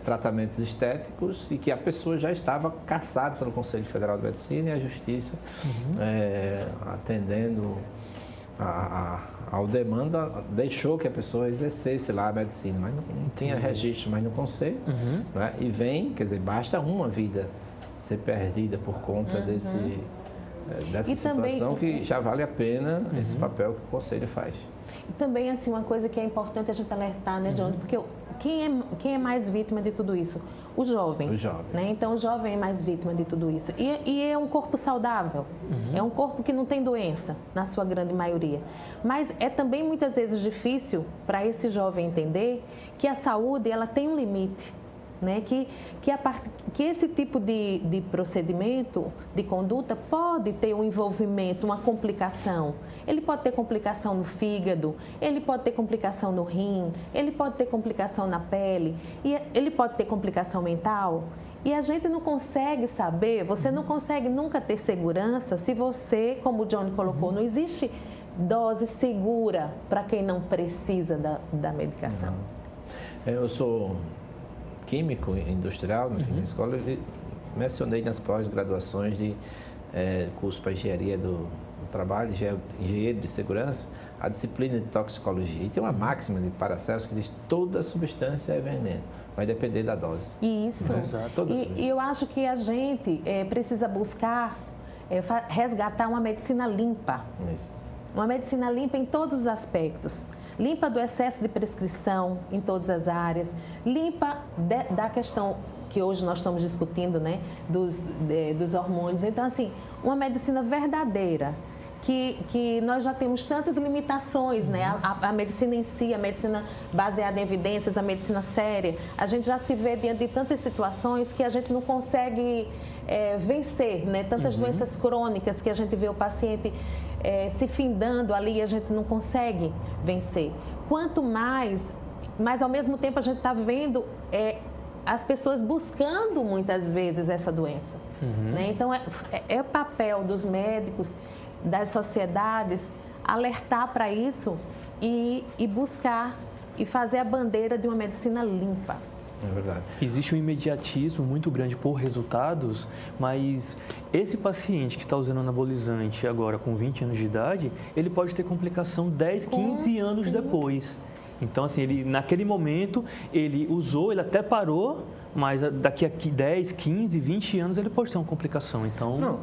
tratamentos estéticos, e que a pessoa já estava caçada pelo Conselho Federal de Medicina e a Justiça atendendo ao demanda, deixou que a pessoa exercesse lá a medicina, mas não tinha registro mais no Conselho, né? E quer dizer, basta uma vida ser perdida por conta dessa situação que já vale a pena esse papel que o Conselho faz. E também, assim, uma coisa que é importante a gente alertar, né, John? Porque quem é mais vítima de tudo isso? O jovem. Os jovens. Né? Então, o jovem é mais vítima de tudo isso. E é um corpo saudável. É um corpo que não tem doença, na sua grande maioria. Mas é também, muitas vezes, difícil para esse jovem entender que a saúde, ela tem um limite. Né? Que esse tipo de procedimento, de conduta, pode ter um envolvimento, uma complicação. Ele pode ter complicação no fígado, ele pode ter complicação no rim, ele pode ter complicação na pele, e ele pode ter complicação mental. E a gente não consegue saber, você não consegue nunca ter segurança se você, como o Johnny colocou, não existe dose segura para quem não precisa da medicação. Eu sou químico industrial, no fim da escola, e mencionei nas pós-graduações de curso para engenharia do trabalho, engenheiro de segurança, a disciplina de toxicologia. E tem uma máxima de Paracelso que diz que toda substância é veneno, vai depender da dose. Isso. Né? E eu acho que a gente precisa buscar resgatar uma medicina limpa. Isso. Uma medicina limpa em todos os aspectos. Limpa do excesso de prescrição em todas as áreas, limpa da questão que hoje nós estamos discutindo, né, dos hormônios. Então, assim, uma medicina verdadeira, que nós já temos tantas limitações, né? A medicina em si, a medicina baseada em evidências, a medicina séria, a gente já se vê diante de tantas situações que a gente não consegue vencer, né? Tantas doenças crônicas que a gente vê o paciente se findando ali e a gente não consegue vencer. Quanto mais, mas ao mesmo tempo a gente está vendo as pessoas buscando muitas vezes essa doença. Né? Então é o papel dos médicos, das sociedades, alertar para isso e buscar e fazer a bandeira de uma medicina limpa. É verdade. Existe um imediatismo muito grande por resultados, mas esse paciente que está usando anabolizante agora com 20 anos de idade, ele pode ter complicação 10, 15 anos depois. Então, assim, ele, naquele momento, ele usou, ele até parou, mas daqui a 10, 15, 20 anos ele pode ter uma complicação. Então... Não,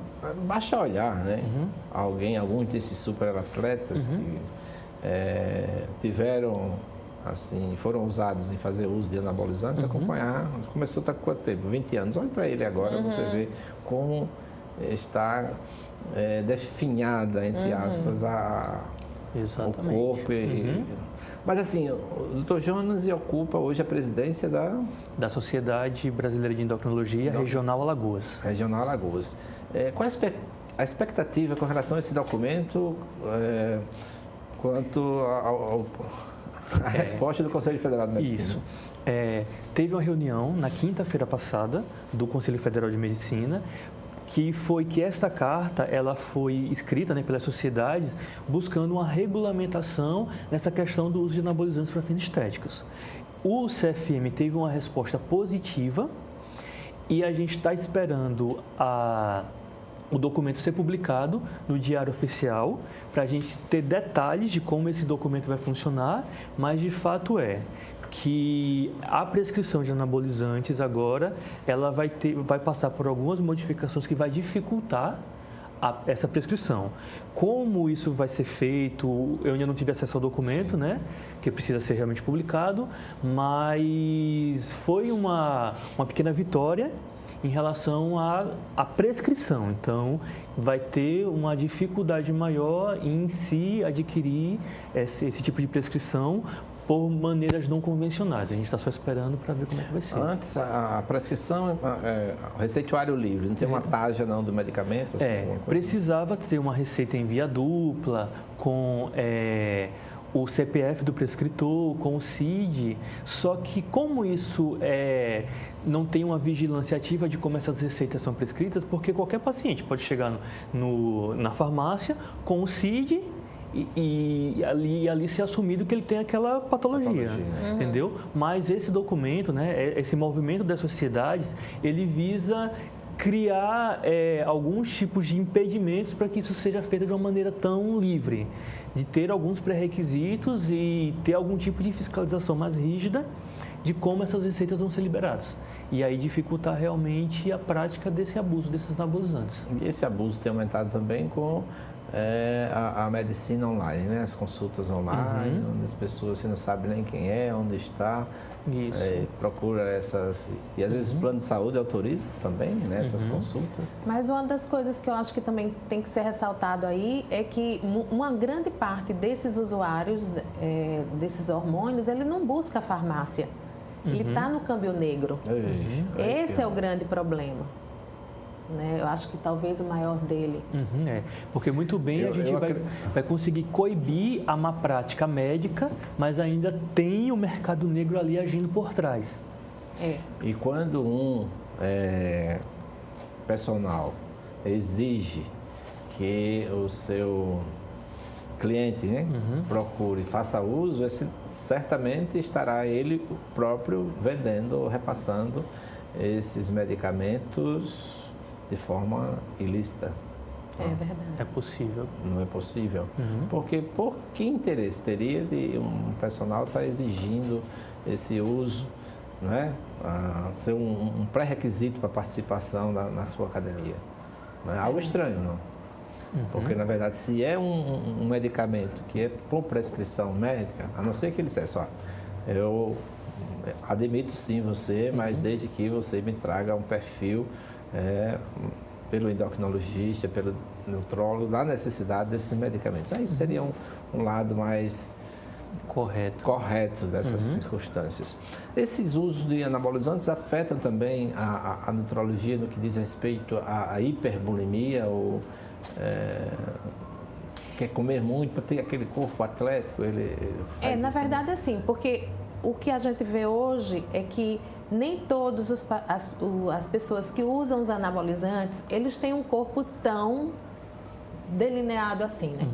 basta olhar, né? Alguns desses superatletas que tiveram, assim, foram usados em fazer uso de anabolizantes, acompanhar, começou a estar com quanto tempo? 20 anos. Olha para ele agora, você vê como está definhada, entre aspas, o corpo. Mas assim, o Dr. Jonas ocupa hoje a presidência da Sociedade Brasileira de Endocrinologia Regional Alagoas. Regional Alagoas. Qual a expectativa com relação a esse documento quanto à resposta do Conselho Federal de Medicina? Isso. Teve uma reunião na quinta-feira passada do Conselho Federal de Medicina, que esta carta ela foi escrita, né, pelas sociedades buscando uma regulamentação nessa questão do uso de anabolizantes para fins estéticos. O CFM teve uma resposta positiva e a gente está esperando o documento ser publicado no Diário Oficial para a gente ter detalhes de como esse documento vai funcionar, mas de fato que a prescrição de anabolizantes agora ela vai passar por algumas modificações que vai dificultar essa prescrição. Como isso vai ser feito, eu ainda não tive acesso ao documento, né, que precisa ser realmente publicado, mas foi uma pequena vitória em relação à prescrição. Então, vai ter uma dificuldade maior em se adquirir esse tipo de prescrição por maneiras não convencionais. A gente está só esperando para ver como é que vai ser. Antes, a prescrição, o receituário livre, não tem uma taxa não do medicamento? Assim, precisava ter uma receita em via dupla, com o CPF do prescritor, com o CID, só que como isso não tem uma vigilância ativa de como essas receitas são prescritas, porque qualquer paciente pode chegar na farmácia com o CID e ali ser assumido que ele tem aquela patologia. Entendeu? Mas esse documento, né, esse movimento das sociedades, ele visa criar alguns tipos de impedimentos para que isso seja feito de uma maneira tão livre, de ter alguns pré-requisitos e ter algum tipo de fiscalização mais rígida de como essas receitas vão ser liberadas. E aí dificultar realmente a prática desse abuso, desses anabolizantes. E esse abuso tem aumentado também com a medicina online, né? As consultas online, onde as pessoas você não sabe nem quem onde está, procura essas... E às vezes o plano de saúde autoriza também, né, essas consultas. Mas uma das coisas que eu acho que também tem que ser ressaltado aí é que uma grande parte desses usuários, desses hormônios, ele não busca a farmácia. Ele está no câmbio negro. Esse é o grande problema. Né? Eu acho que talvez o maior dele. Porque muito bem a gente vai conseguir coibir a má prática médica, mas ainda tem o mercado negro ali agindo por trás. E quando um personal exige que o seu cliente, né, procure e faça uso, certamente estará ele próprio vendendo, repassando esses medicamentos de forma ilícita. É verdade. É possível. Não é possível. Porque por que interesse teria de um personal estar exigindo esse uso, né? Ser um pré-requisito para a participação na sua academia? Não é algo estranho, não? Porque, na verdade, se é um medicamento que é por prescrição médica, a não ser que ele dissesse, eu admito sim você, mas desde que você me traga um perfil pelo endocrinologista, pelo nutrólogo, da necessidade desses medicamentos. Aí seria um lado mais correto dessas circunstâncias. Esses usos de anabolizantes afetam também a nutrologia no que diz respeito à hiperbulimia ou quer comer muito para ter aquele corpo atlético? Na verdade, assim, porque o que a gente vê hoje é que nem todas as pessoas que usam os anabolizantes, eles têm um corpo tão delineado assim, né?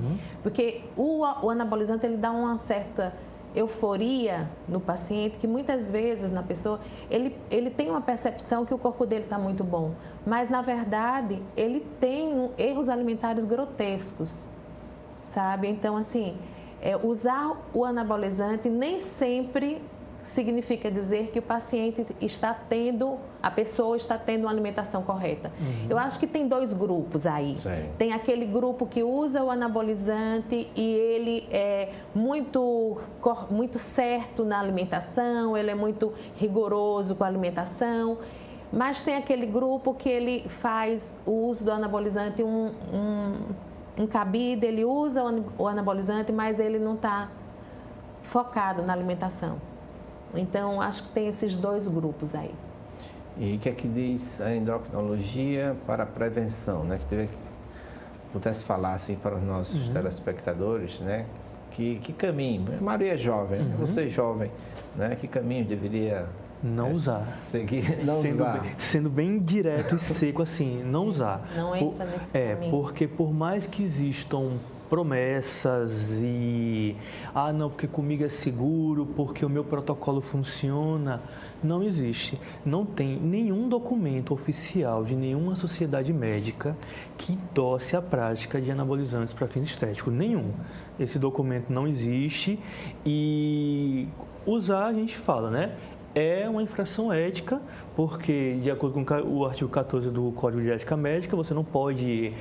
Porque o anabolizante, ele dá uma certa euforia no paciente, que muitas vezes na pessoa, ele tem uma percepção que o corpo dele está muito bom, mas na verdade ele tem erros alimentares grotescos, sabe? Então, assim, usar o anabolizante nem sempre significa dizer que o paciente a pessoa está tendo uma alimentação correta. Eu acho que tem 2 grupos aí. Sim. Tem aquele grupo que usa o anabolizante e ele é muito certo na alimentação, ele é muito rigoroso com a alimentação, mas tem aquele grupo que ele faz o uso do anabolizante um cabide, ele usa o anabolizante, mas ele não está focado na alimentação. Então, acho que tem esses 2 grupos aí. E o que é que diz a endocrinologia para a prevenção, né? Que pudesse falar assim para os nossos telespectadores, né? Que caminho? Maria é jovem, você é jovem, né? Que caminho deveria não usar? Seguir, não usar. Sendo bem direto e seco assim, não usar. Não entra nesse caminho. Porque por mais que existam promessas e não, porque comigo é seguro, porque o meu protocolo funciona, não existe. Não tem nenhum documento oficial de nenhuma sociedade médica que endosse a prática de anabolizantes para fins estéticos. Nenhum. Esse documento não existe e usar, a gente fala, né? É uma infração ética, porque, de acordo com o artigo 14 do Código de Ética Médica, você não pode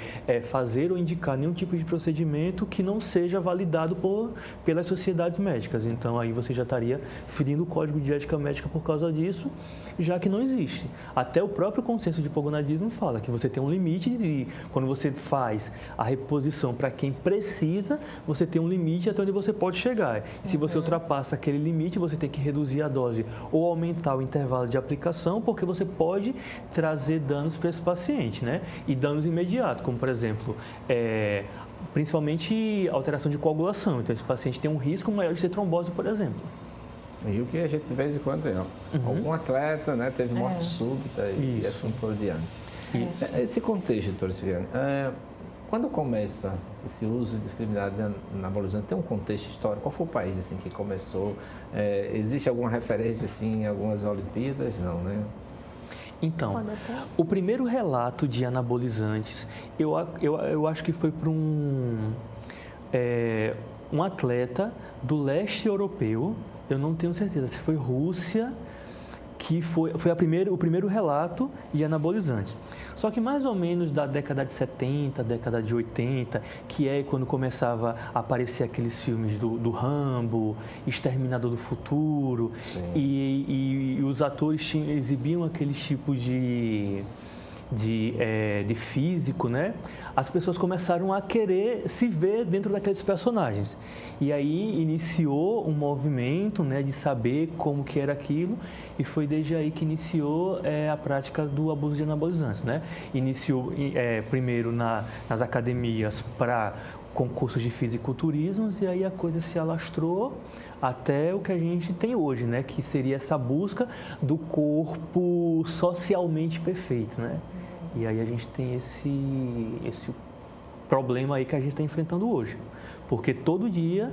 fazer ou indicar nenhum tipo de procedimento que não seja validado pelas sociedades médicas. Então, aí você já estaria ferindo o Código de Ética Médica por causa disso, já que não existe. Até o próprio consenso de hipogonadismo fala que você tem um limite de, quando você faz a reposição para quem precisa, você tem um limite até onde você pode chegar. Se você ultrapassa aquele limite, você tem que reduzir a dose ou aumentar o intervalo de aplicação, porque você pode trazer danos para esse paciente, né? E danos imediatos, como por exemplo, principalmente alteração de coagulação. Então esse paciente tem um risco maior de ter trombose, por exemplo. E o que a gente de vez em quando tem, algum atleta, né, teve morte súbita e assim por diante. Esse contexto, doutora Silviane, quando começa esse uso indiscriminado de anabolizante, tem um contexto histórico? Qual foi o país assim, que começou? Existe alguma referência assim, em algumas Olimpíadas? Não, né? Então, o primeiro relato de anabolizantes, eu acho que foi para um atleta do leste europeu, eu não tenho certeza se foi Rússia, que foi o primeiro relato de anabolizantes. Só que mais ou menos da década de 70, década de 80, que é quando começava a aparecer aqueles filmes do Rambo, Exterminador do Futuro, e os atores exibiam aqueles tipos de físico, né? As pessoas começaram a querer se ver dentro daqueles personagens. E aí iniciou um movimento, né, de saber como que era aquilo, e foi desde aí que iniciou a prática do abuso de anabolizantes, né? Iniciou primeiro nas academias para concursos de fisiculturismos, e aí a coisa se alastrou até o que a gente tem hoje, né? Que seria essa busca do corpo socialmente perfeito, né? E aí a gente tem esse problema aí que a gente está enfrentando hoje. Porque todo dia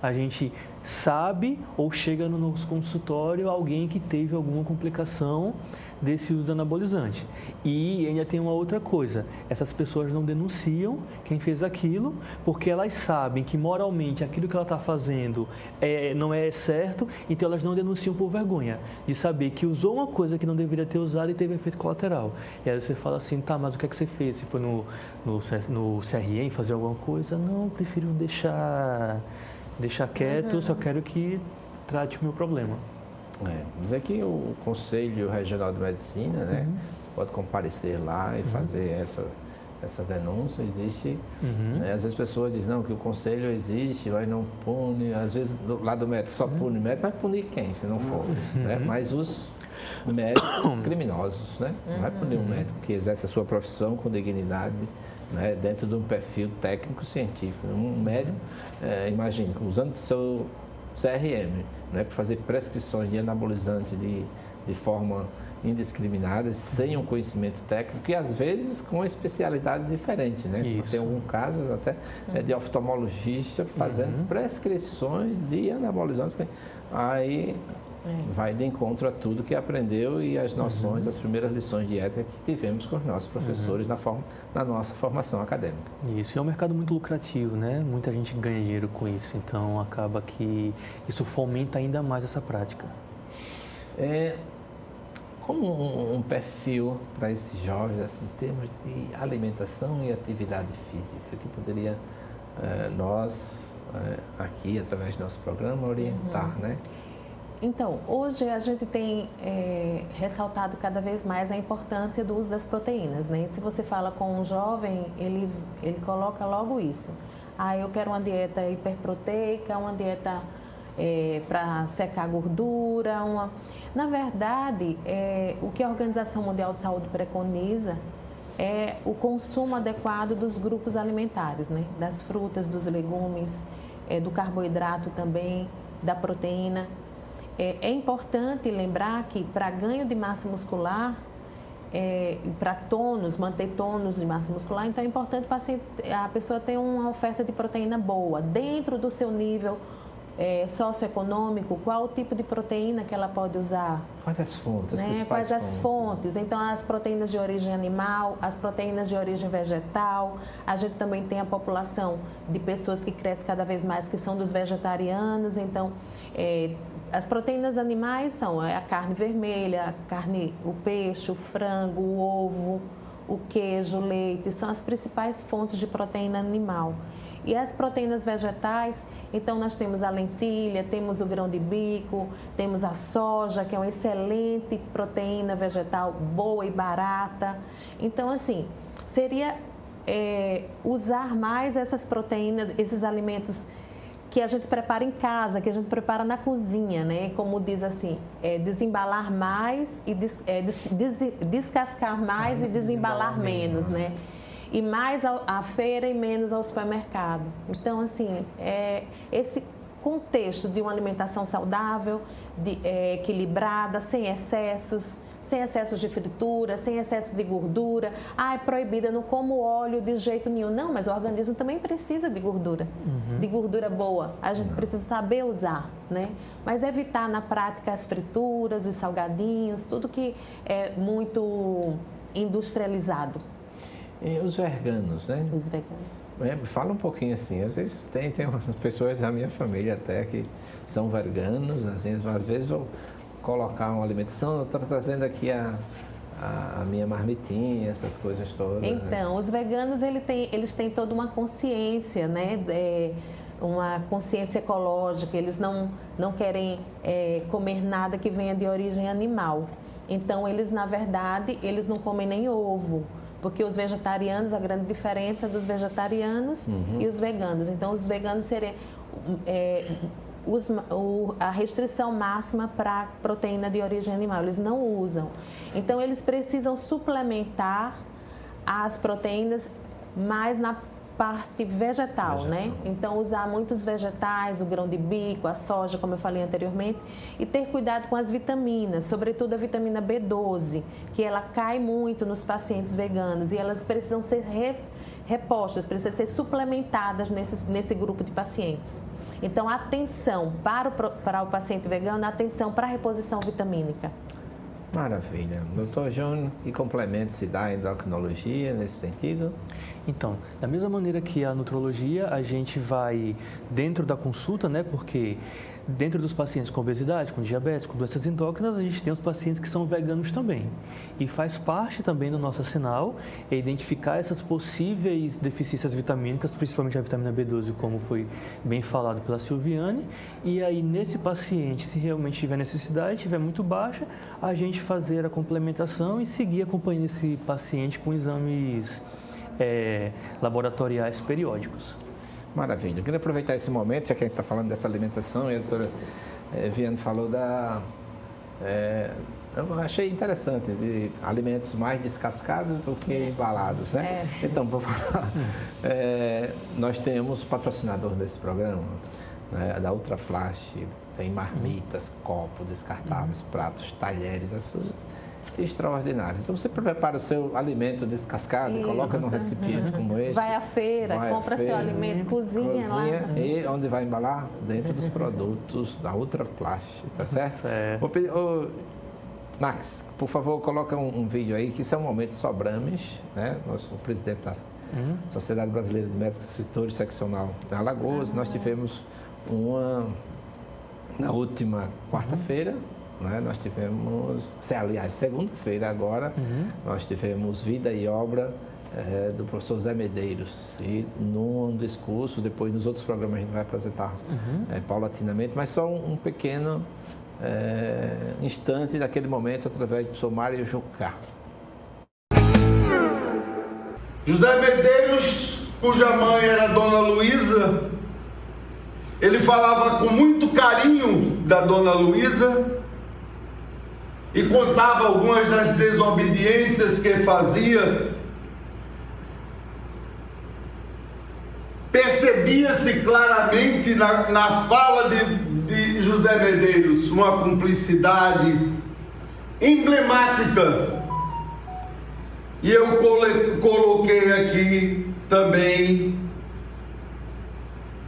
a gente sabe ou chega no nosso consultório alguém que teve alguma complicação desse uso de anabolizante. E ainda tem uma outra coisa, essas pessoas não denunciam quem fez aquilo, porque elas sabem que moralmente aquilo que ela está fazendo não é certo, então elas não denunciam por vergonha de saber que usou uma coisa que não deveria ter usado e teve efeito colateral. E aí você fala assim, tá, mas o que é que você fez? Se foi no CRM fazer alguma coisa? Não, eu prefiro deixar quieto, só quero que trate o meu problema. Mas é que o Conselho Regional de Medicina, né? Você pode comparecer lá e fazer essa denúncia, existe. Né? Às vezes as pessoas dizem, não, que o Conselho existe, mas não pune. Às vezes, do lado do médico, só pune o médico, vai punir quem, se não for? Né? Mas os médicos criminosos, né? Não vai punir um médico que exerce a sua profissão com dignidade, né? Dentro de um perfil técnico-científico. Um médico, imagine, usando o seu CRM, né, para fazer prescrições de anabolizante, de de forma indiscriminada, sem um conhecimento técnico e às vezes com especialidade diferente, né? Isso. Tem algum caso até de oftalmologista fazendo prescrições de anabolizantes, aí vai de encontro a tudo que aprendeu e as noções, as primeiras lições de ética que tivemos com os nossos professores na nossa formação acadêmica. Isso, e é um mercado muito lucrativo, né? Muita gente ganha dinheiro com isso, então acaba que isso fomenta ainda mais essa prática. Como um perfil para esses jovens, assim, em termos de alimentação e atividade física, que poderia nós, aqui, através do nosso programa, orientar, né? Então, hoje a gente tem ressaltado cada vez mais a importância do uso das proteínas, né? Se você fala com um jovem, ele coloca logo isso. Eu quero uma dieta hiperproteica, uma dieta para secar gordura. Na verdade, o que a Organização Mundial de Saúde preconiza é o consumo adequado dos grupos alimentares, né? Das frutas, dos legumes, do carboidrato também, da proteína. É importante lembrar que para ganho de massa muscular, para tônus, manter tônus de massa muscular, então é importante a pessoa ter uma oferta de proteína boa, dentro do seu nível socioeconômico, qual o tipo de proteína que ela pode usar. Quais as fontes? Né? Quais as fontes? Então, as proteínas de origem animal, as proteínas de origem vegetal. A gente também tem a população de pessoas que cresce cada vez mais, que são dos vegetarianos. Então, as proteínas animais são a carne vermelha, o peixe, o frango, o ovo, o queijo, o leite. São as principais fontes de proteína animal. E as proteínas vegetais, então nós temos a lentilha, temos o grão de bico, temos a soja, que é uma excelente proteína vegetal, boa e barata. Então, assim, seria usar mais essas proteínas, esses alimentos que a gente prepara em casa, que a gente prepara na cozinha, né? Como diz assim, desembalar mais e descascar mais e desembalar menos, né? E mais à feira e menos ao supermercado. Então, assim, esse contexto de uma alimentação saudável, equilibrada, sem excessos de fritura, sem excesso de gordura. É proibida, eu não como óleo de jeito nenhum. Não, mas o organismo também precisa de gordura, de gordura boa. A gente precisa saber usar, né? Mas evitar na prática as frituras, os salgadinhos, tudo que é muito industrializado. E os veganos, né? Os veganos. Fala um pouquinho assim, às vezes tem umas pessoas da minha família até que são veganos, assim, às vezes vou colocar uma alimentação, eu estou trazendo aqui a minha marmitinha, essas coisas todas. Então, né? Os veganos, eles têm toda uma consciência, né? Uma consciência ecológica, eles não querem comer nada que venha de origem animal. Então, eles, na verdade, eles não comem nem ovo. Porque os vegetarianos, a grande diferença dos vegetarianos e os veganos. Então, os veganos seriam a restrição máxima para proteína de origem animal. Eles não usam. Então, eles precisam suplementar as proteínas mais na parte vegetal, né? Então, usar muitos vegetais, o grão de bico, a soja, como eu falei anteriormente, e ter cuidado com as vitaminas, sobretudo a vitamina B12, que ela cai muito nos pacientes veganos e elas precisam ser repostas, precisam ser suplementadas nesse grupo de pacientes. Então, atenção para o paciente vegano, atenção para a reposição vitamínica. Maravilha. Doutor Júnior, que complemento se dá à endocrinologia nesse sentido? Então, da mesma maneira que a nutrologia, a gente vai dentro da consulta, né? Porque dentro dos pacientes com obesidade, com diabetes, com doenças endócrinas, a gente tem os pacientes que são veganos também. E faz parte também do nosso arsenal identificar essas possíveis deficiências vitamínicas, principalmente a vitamina B12, como foi bem falado pela Silviane. E aí, nesse paciente, se realmente tiver necessidade, tiver muito baixa, a gente fazer a complementação e seguir acompanhando esse paciente com exames laboratoriais periódicos. Maravilha. Eu queria aproveitar esse momento, já que a gente está falando dessa alimentação, e a doutora Viane falou eu achei interessante, de alimentos mais descascados do que embalados, né? Então, por falar, nós temos patrocinador desse programa, né, da Ultraplast, tem marmitas, copos descartáveis, pratos, talheres, essas extraordinárias. Então você prepara o seu alimento descascado e coloca num recipiente como este. Vai à feira, compra seu alimento, cozinha lá. E onde vai embalar? Dentro dos produtos da Ultraplast, tá certo? Vou pedir, Max, por favor, coloca um vídeo aí, que isso é um momento Sobrames, né? O presidente da Sociedade Brasileira de Médicos e Escritores Seccional de Alagoas. Nós tivemos na última quarta-feira, né? Nós tivemos, aliás, segunda-feira agora, nós tivemos Vida e Obra do professor Zé Medeiros. E num discurso, depois nos outros programas a gente vai apresentar paulatinamente, mas só um pequeno instante daquele momento através do professor Mário Jucá. José Medeiros, cuja mãe era Dona Luísa, ele falava com muito carinho da Dona Luísa e contava algumas das desobediências que fazia. Percebia-se claramente na fala de José Medeiros uma cumplicidade emblemática. E eu coloquei aqui também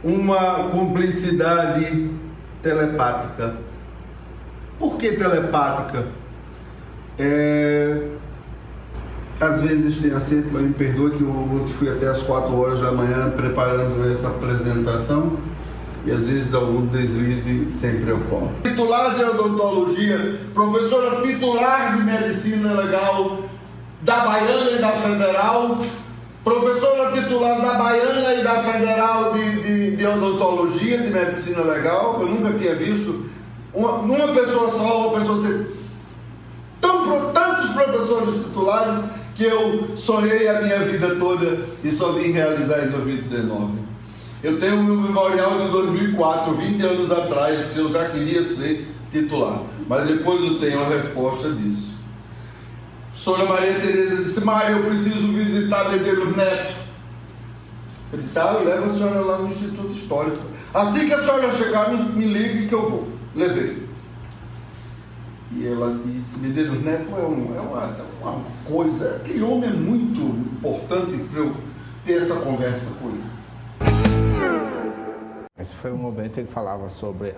uma cumplicidade telepática. Por que telepática? Às vezes tem acerto, mas me perdoe que eu fui até as 4 horas da manhã preparando essa apresentação e às vezes algum deslize sempre ocorre. Titular de odontologia, professora titular de medicina legal da Baiana e da Federal, professora titular da Baiana e da Federal de odontologia, de medicina legal. Eu nunca tinha visto numa pessoa só, uma pessoa ser tantos professores titulares, que eu sonhei a minha vida toda e só vim realizar em 2019. Eu tenho o meu memorial de 2004, 20 anos atrás, que eu já queria ser titular, mas depois eu tenho a resposta disso. Professora Maria Tereza disse: Mário, eu preciso visitar Medeiros Neto. Eu disse: eu levo a senhora lá no Instituto Histórico. Assim que a senhora chegar, me ligue que eu vou. Levei. E ela disse: Medeiros Neto é uma coisa, aquele homem é muito importante para eu ter essa conversa com ele. Esse foi um momento em que falava sobre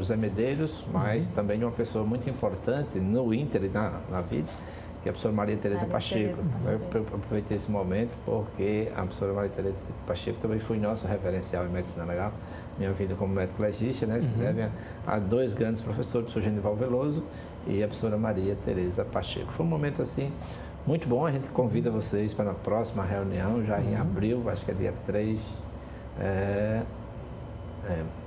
Zé Medeiros, mas também de uma pessoa muito importante no ínter e na vida, que é a professora Maria Tereza Pacheco. Eu aproveitei esse momento porque a professora Maria Tereza Pacheco também foi nosso referencial em medicina legal. Minha vida como médico legista, né, se deve a 2 grandes professores, o professor Genival Veloso e a professora Maria Tereza Pacheco. Foi um momento assim muito bom. A gente convida vocês para a próxima reunião, já em abril, acho que é dia 3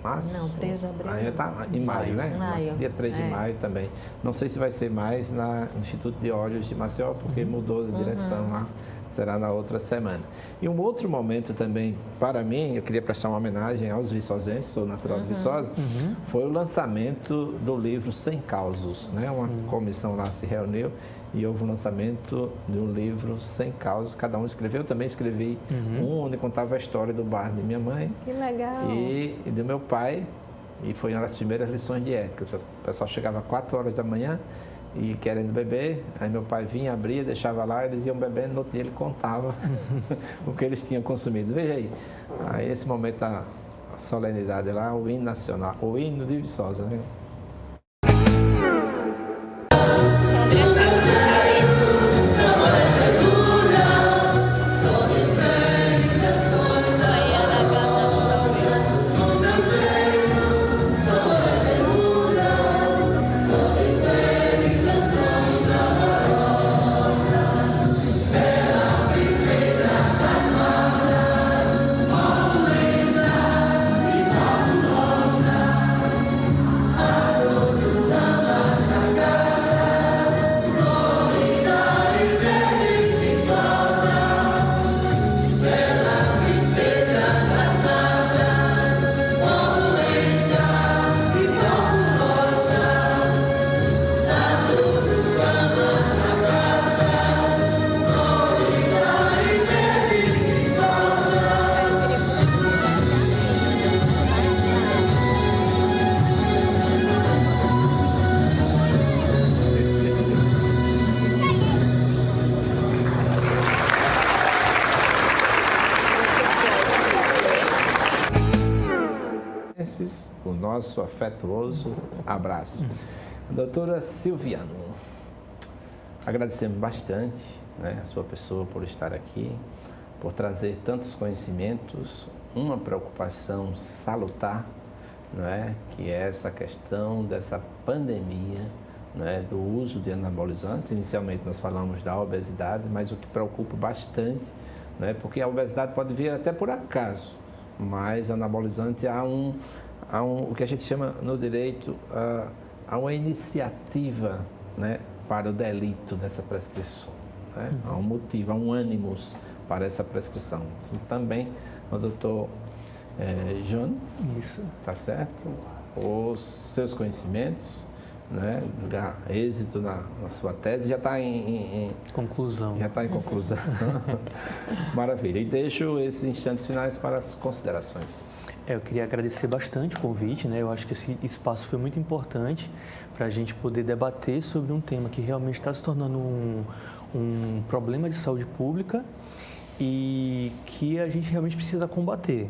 março? Não, 3 de abril. Aí está em maio, né? Maio. Dia 3 de maio também. Não sei se vai ser mais no Instituto de Olhos de Maceió, porque mudou de direção lá. Será na outra semana. E um outro momento também, para mim, eu queria prestar uma homenagem aos viçosenses, sou natural de Viçosa, foi o lançamento do livro Sem Causos, né? Uma comissão lá se reuniu e houve um lançamento de um livro Sem Causos, cada um escreveu, eu também escrevi onde contava a história do bar de minha mãe. Que legal! E do meu pai, e foi uma das primeiras lições de ética. O pessoal chegava às 4 horas da manhã, e querendo beber, aí meu pai vinha, abria, deixava lá, eles iam bebendo, no outro dia ele contava o que eles tinham consumido. Veja aí, esse momento da solenidade lá, o hino nacional, o hino de Viçosa, né? o nosso afetuoso abraço. Doutora Silviane, agradecemos bastante, né, a sua pessoa por estar aqui, por trazer tantos conhecimentos, uma preocupação salutar, não é? Que é essa questão dessa pandemia, não é? Do uso de anabolizantes. Inicialmente nós falamos da obesidade, mas o que preocupa bastante, não é? Porque a obesidade pode vir até por acaso, mas anabolizante há o que a gente chama no direito, há uma iniciativa, né, para o delito dessa prescrição, né? Há um motivo, há um ânimos para essa prescrição. Assim, também o doutor John, Isso. tá certo? Os seus conhecimentos, né? Êxito na sua tese, já está em conclusão. Já está em conclusão. Maravilha. E deixo esses instantes finais para as considerações. Eu queria agradecer bastante o convite, né? Eu acho que esse espaço foi muito importante para a gente poder debater sobre um tema que realmente está se tornando um problema de saúde pública e que a gente realmente precisa combater,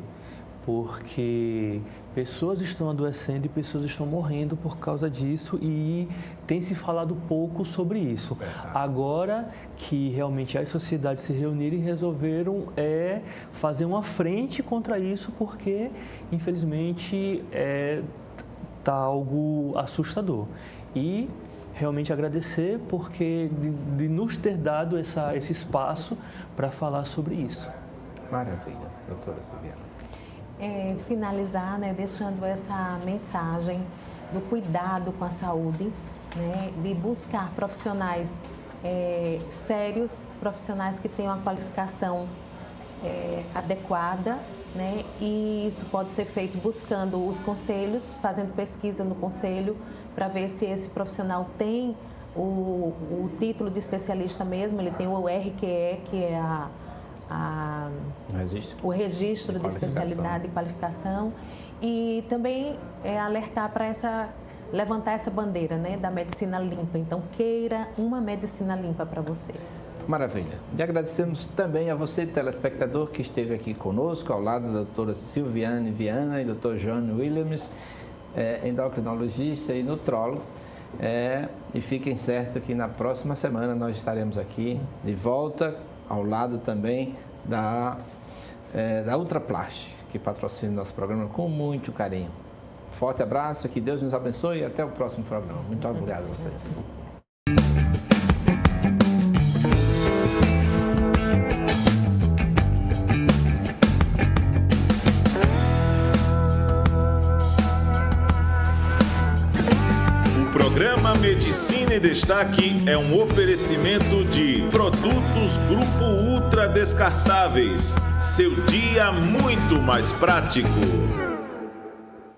porque pessoas estão adoecendo e pessoas estão morrendo por causa disso e tem se falado pouco sobre isso. Agora que realmente as sociedades se reuniram e resolveram fazer uma frente contra isso, porque infelizmente está algo assustador. E realmente agradecer porque de nos ter dado esse espaço para falar sobre isso. Maravilha, doutora Silviane. Finalizar, né, deixando essa mensagem do cuidado com a saúde, né, de buscar profissionais sérios, profissionais que tenham a qualificação adequada, né, e isso pode ser feito buscando os conselhos, fazendo pesquisa no conselho para ver se esse profissional tem o título de especialista mesmo, ele tem o RQE, que é o registro de especialidade e qualificação, e também alertar para levantar essa bandeira, né, da medicina limpa. Então, queira uma medicina limpa para você. Maravilha. E agradecemos também a você, telespectador, que esteve aqui conosco, ao lado da doutora Silviane Viana e doutor John Williams, endocrinologista e nutrólogo. E fiquem certos que na próxima semana nós estaremos aqui de volta, ao lado também da Ultraplast, que patrocina nosso programa com muito carinho. Forte abraço, que Deus nos abençoe e até o próximo programa. Muito obrigado a vocês. O programa Medicina em Destaque é um oferecimento de Produtos Grupo Ultra Descartáveis. Seu dia muito mais prático.